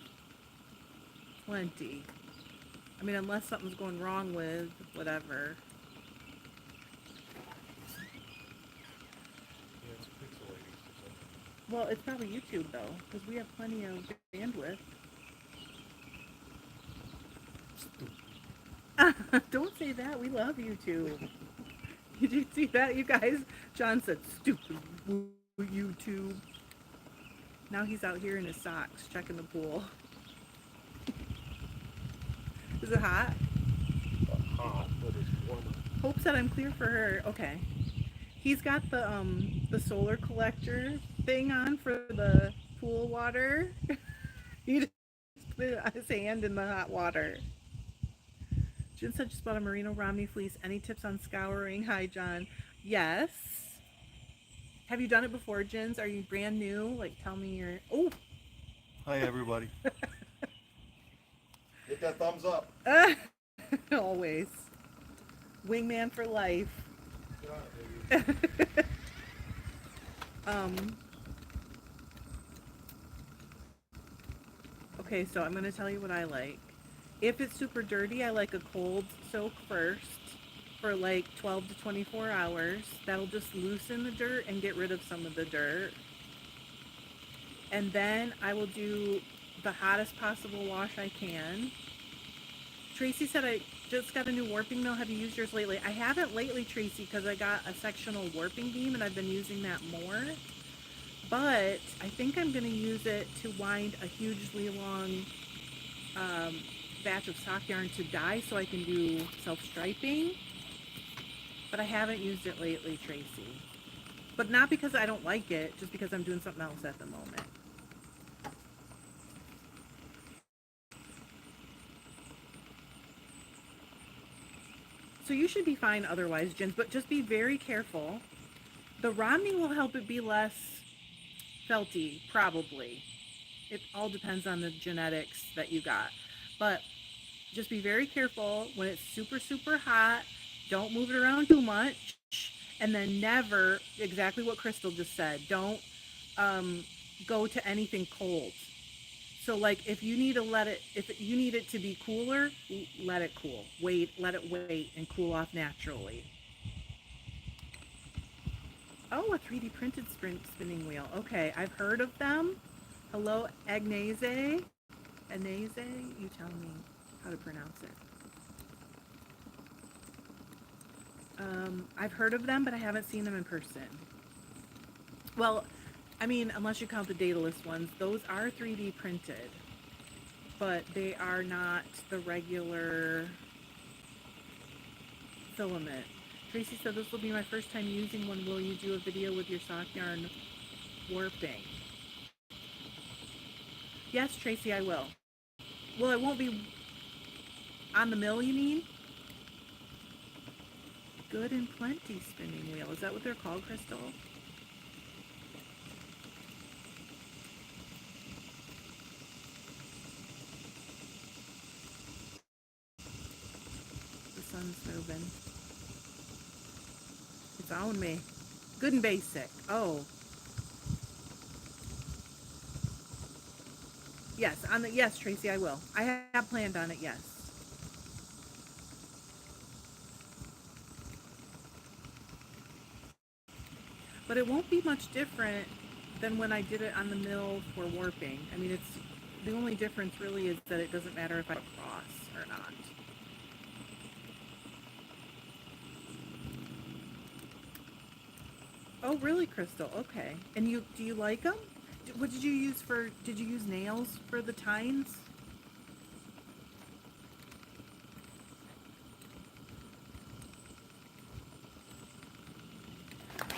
plenty. I mean, unless something's going wrong with whatever. Yeah, it's pixelating or something. Well, it's probably YouTube though, because we have plenty of bandwidth. Don't say that. We love YouTube. Did you see that, you guys? John said, "Stupid YouTube." Now he's out here in his socks checking the pool. Is it hot? Hot, but it's warmer. Hope said I'm clear for her. Okay. He's got the solar collector thing on for the pool water. He just put his hand in the hot water. Jen said just bought a merino Romney fleece. Any tips on scouring? Hi, John. Yes. Have you done it before, Jens? Are you brand new? Like, tell me your. Oh. Hi, everybody. Hit that thumbs up. Always. Wingman for life. Get on it, baby. Okay, so I'm gonna tell you what I like. If it's super dirty, I like a cold soak first for like 12 to 24 hours. That'll just loosen the dirt and get rid of some of the dirt. And then I will do the hottest possible wash I can. Tracy said I just got a new warping mill. Have you used yours lately? I haven't lately, Tracy, because I got a sectional warping beam and I've been using that more. But I think I'm going to use it to wind a hugely long batch of sock yarn to dye so I can do self-striping. But I haven't used it lately, Tracy. But not because I don't like it, just because I'm doing something else at the moment. So you should be fine otherwise, Jins, but just be very careful. The Romney will help it be less felty, probably. It all depends on the genetics that you got. But just be very careful when it's super, super hot. Don't move it around too much. And then never, exactly what Crystal just said, don't go to anything cold. So like if you need it to be cooler, let it cool. Let it wait and cool off naturally. Oh, a 3D printed spinning wheel. Okay, I've heard of them. Hello, Agnese. Agnese, you tell me how to pronounce it. I've heard of them, but I haven't seen them in person. Well, I mean, unless you count the dataless ones, those are 3D printed, but they are not the regular filament. Tracy said, this will be my first time using one. Will you do a video with your sock yarn warping? Yes, Tracy, I will. Well, it won't be on the mill, you mean? Good and Plenty spinning wheel. Is that what they're called, Crystal? The sun's moving. It's on me. Good and Basic. Oh. Yes, Tracy, I will. I have planned on it, yes. But it won't be much different than when I did it on the mill for warping. I mean, it's the only difference really is that it doesn't matter if I cross or not. Oh, really, Crystal? Okay. And do you like them? What did you use did you use nails for the tines?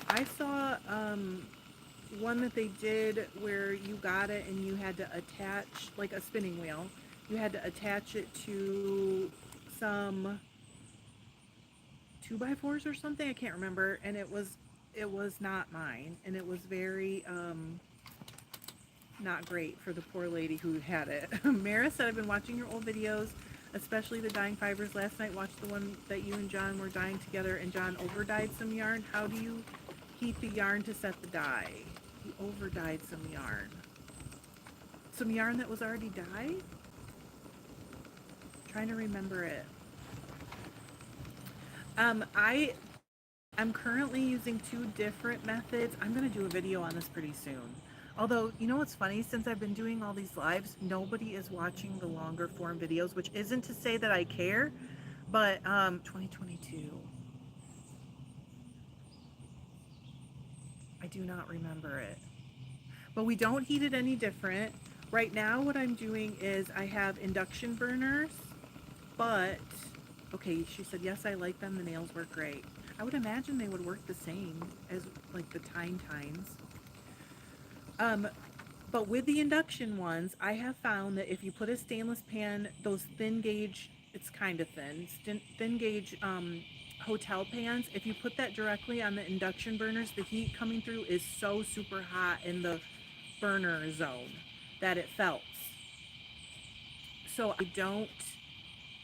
I saw one that they did where you got it and you had to attach, like a spinning wheel, you had to attach it to some 2x4s or something, I can't remember, and it was not mine, and it was very not great for the poor lady who had it. Mara said, I've been watching your old videos, especially the dyeing fibers. Last night watched the one that you and John were dyeing together, and John over dyed some yarn. How do you heat the yarn to set the dye? He over dyed some yarn. Some yarn that was already dyed? Trying to remember it. I'm currently using 2 different methods. I'm going to do a video on this pretty soon. Although, you know what's funny? Since I've been doing all these lives, nobody is watching the longer form videos, which isn't to say that I care, but 2022. I do not remember it. But we don't heat it any different. Right now what I'm doing is I have induction burners, but, okay, she said, yes, I like them. The nails work great. I would imagine they would work the same as like the tines. But with the induction ones, I have found that if you put a stainless pan, those thin gauge, it's kind of thin, thin gauge hotel pans, if you put that directly on the induction burners, the heat coming through is so super hot in the burner zone that it felts. So I don't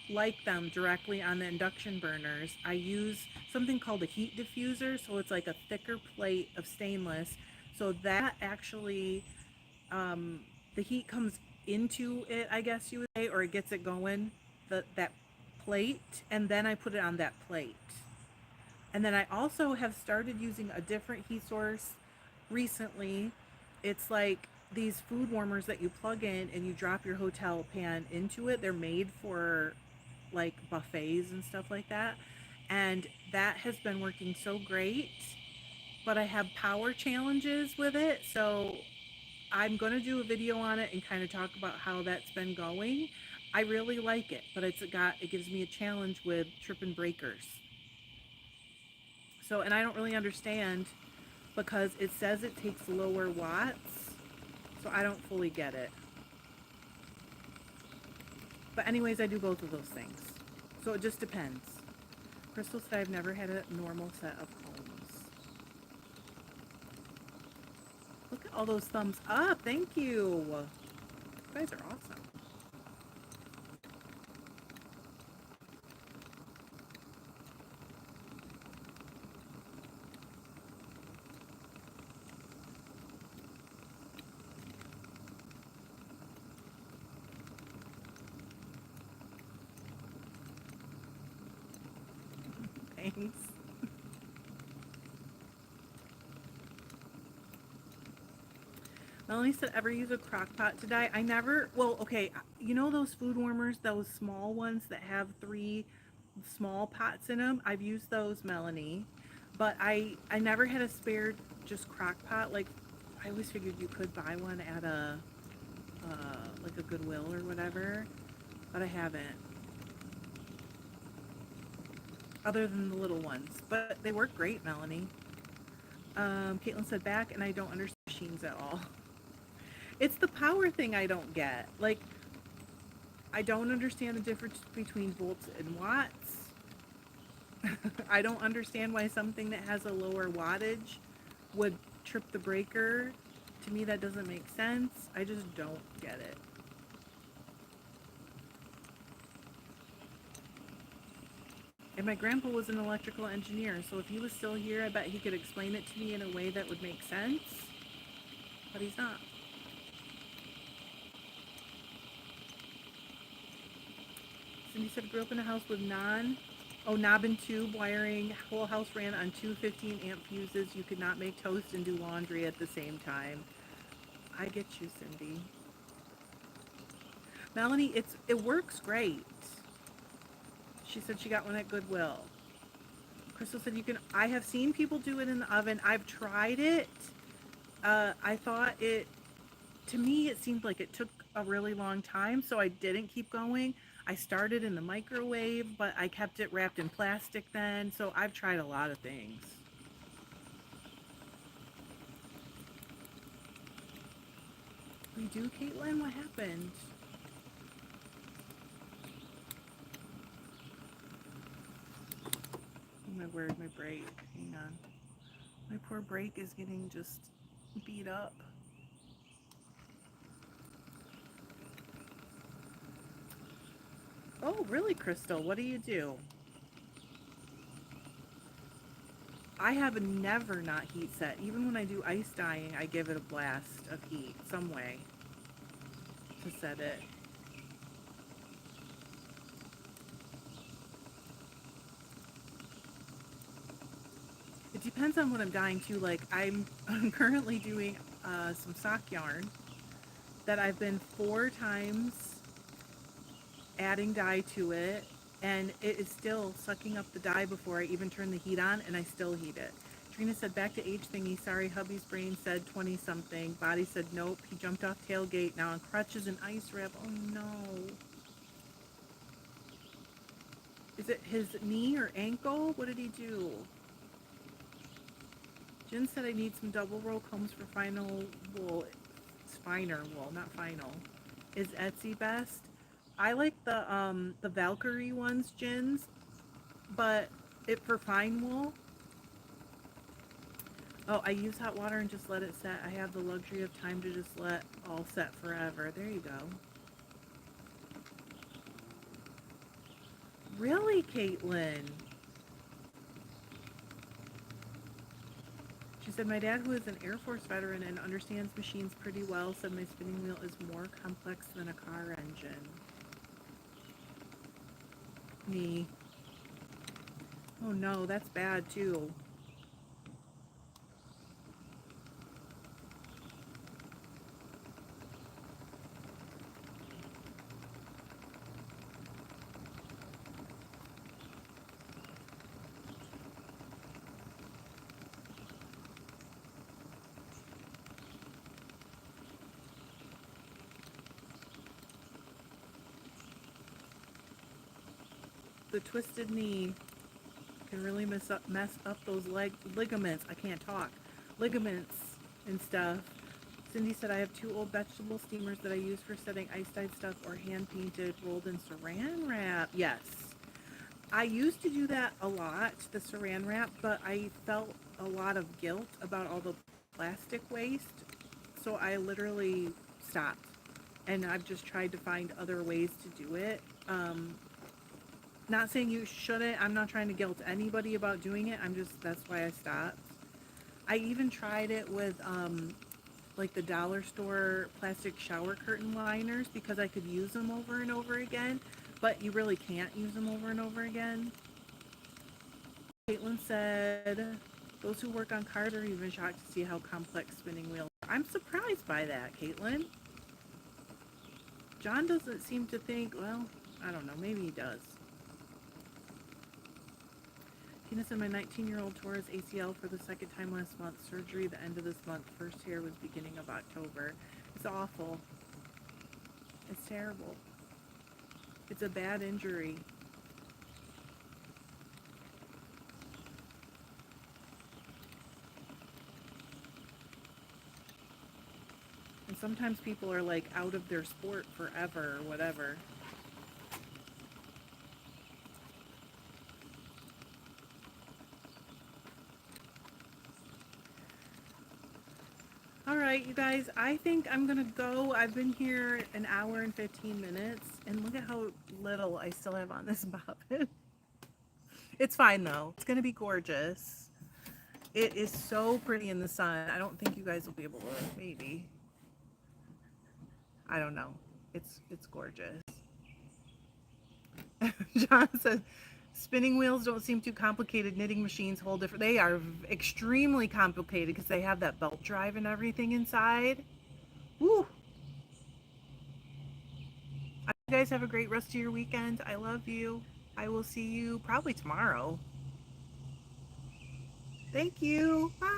like them directly on the induction burners. I use something called a heat diffuser, so it's like a thicker plate of stainless, so that actually the heat comes into it, I guess you would say, or it gets it going, that plate, and then I put it on that plate. And then I also have started using a different heat source recently. It's like these food warmers that you plug in and you drop your hotel pan into it. They're made for like buffets and stuff like that. And that has been working so great. But I have power challenges with it. So I'm going to do a video on it and kind of talk about how that's been going. I really like it, but it gives me a challenge with tripping breakers. So, and I don't really understand because it says it takes lower watts. So I don't fully get it. But anyways, I do both of those things. So it just depends. Crystal said I've never had a normal set of combs. Look at all those thumbs up. Thank you. You guys are awesome. Thanks. Melanie said, ever use a crock pot to dye? I never, well, okay, you know those food warmers, those small ones that have 3 small pots in them? I've used those, Melanie, but I never had a spare just crock pot. Like, I always figured you could buy one at like a Goodwill or whatever, but I haven't. Other than the little ones, but they work great, Melanie. Caitlin said back, and I don't understand machines at all. It's the power thing I don't get. Like, I don't understand the difference between volts and watts. I don't understand why something that has a lower wattage would trip the breaker. To me, that doesn't make sense. I just don't get it. And my grandpa was an electrical engineer, so if he was still here, I bet he could explain it to me in a way that would make sense. But he's not. Cindy said, grew up in a house with knob and tube wiring. Whole house ran on 2 15-amp fuses. You could not make toast and do laundry at the same time. I get you, Cindy. Melanie, it works great. She said she got one at Goodwill. Crystal said I have seen people do it in the oven. I've tried it. I thought to me, it seemed like it took a really long time, so I didn't keep going. I started in the microwave, but I kept it wrapped in plastic then, so I've tried a lot of things. We do, Caitlin? What happened? Oh my word, my brake. Hang on. My poor brake is getting just beat up. Oh, really, Crystal? What do you do? I have never not heat set. Even when I do ice dyeing, I give it a blast of heat, some way, to set it. It depends on what I'm dyeing too. Like I'm currently doing some sock yarn that I've been 4 times adding dye to it, and it is still sucking up the dye before I even turn the heat on, and I still heat it. Trina said, back to age thingy. Sorry, hubby's brain said 20 something. Body said nope. He jumped off tailgate. Now on crutches and ice wrap. Oh no. Is it his knee or ankle? What did he do? Jen said I need some double row combs for final wool. It's finer wool, not final. Is Etsy best? I like the Valkyrie ones, Jen's, but it for fine wool. Oh, I use hot water and just let it set. I have the luxury of time to just let all set forever. There you go. Really, Caitlin? She said, my dad, who is an Air Force veteran and understands machines pretty well, said my spinning wheel is more complex than a car engine. Me. Oh no, that's bad too. the twisted knee can really mess up those ligaments. I can't talk. Ligaments and stuff. Cindy said, I have 2 old vegetable steamers that I use for setting ice-dyed stuff or hand-painted rolled in saran wrap. Yes. I used to do that a lot, the saran wrap, but I felt a lot of guilt about all the plastic waste, so I literally stopped. And I've just tried to find other ways to do it. Not saying you shouldn't. I'm not trying to guilt anybody about doing it. That's why I stopped. I even tried it with, like the dollar store plastic shower curtain liners because I could use them over and over again, but you really can't use them over and over again. Caitlin said, those who work on cars are even shocked to see how complex spinning wheels are. I'm surprised by that, Caitlin. John doesn't seem to think, well, I don't know, maybe he does. Tina said, my 19-year-old tore his ACL for the 2nd time last month. Surgery the end of this month. First tear was beginning of October. It's awful. It's terrible. It's a bad injury. And sometimes people are like out of their sport forever or whatever. All right, you guys, I think I'm going to go. I've been here an hour and 15 minutes, and look at how little I still have on this bobbin. It's fine, though. It's going to be gorgeous. It is so pretty in the sun. I don't think you guys will be able to, maybe. I don't know. It's gorgeous. John says, spinning wheels don't seem too complicated. Knitting machines hold different. They are extremely complicated because they have that belt drive and everything inside. Woo! You guys have a great rest of your weekend. I love you. I will see you probably tomorrow. Thank you. Bye.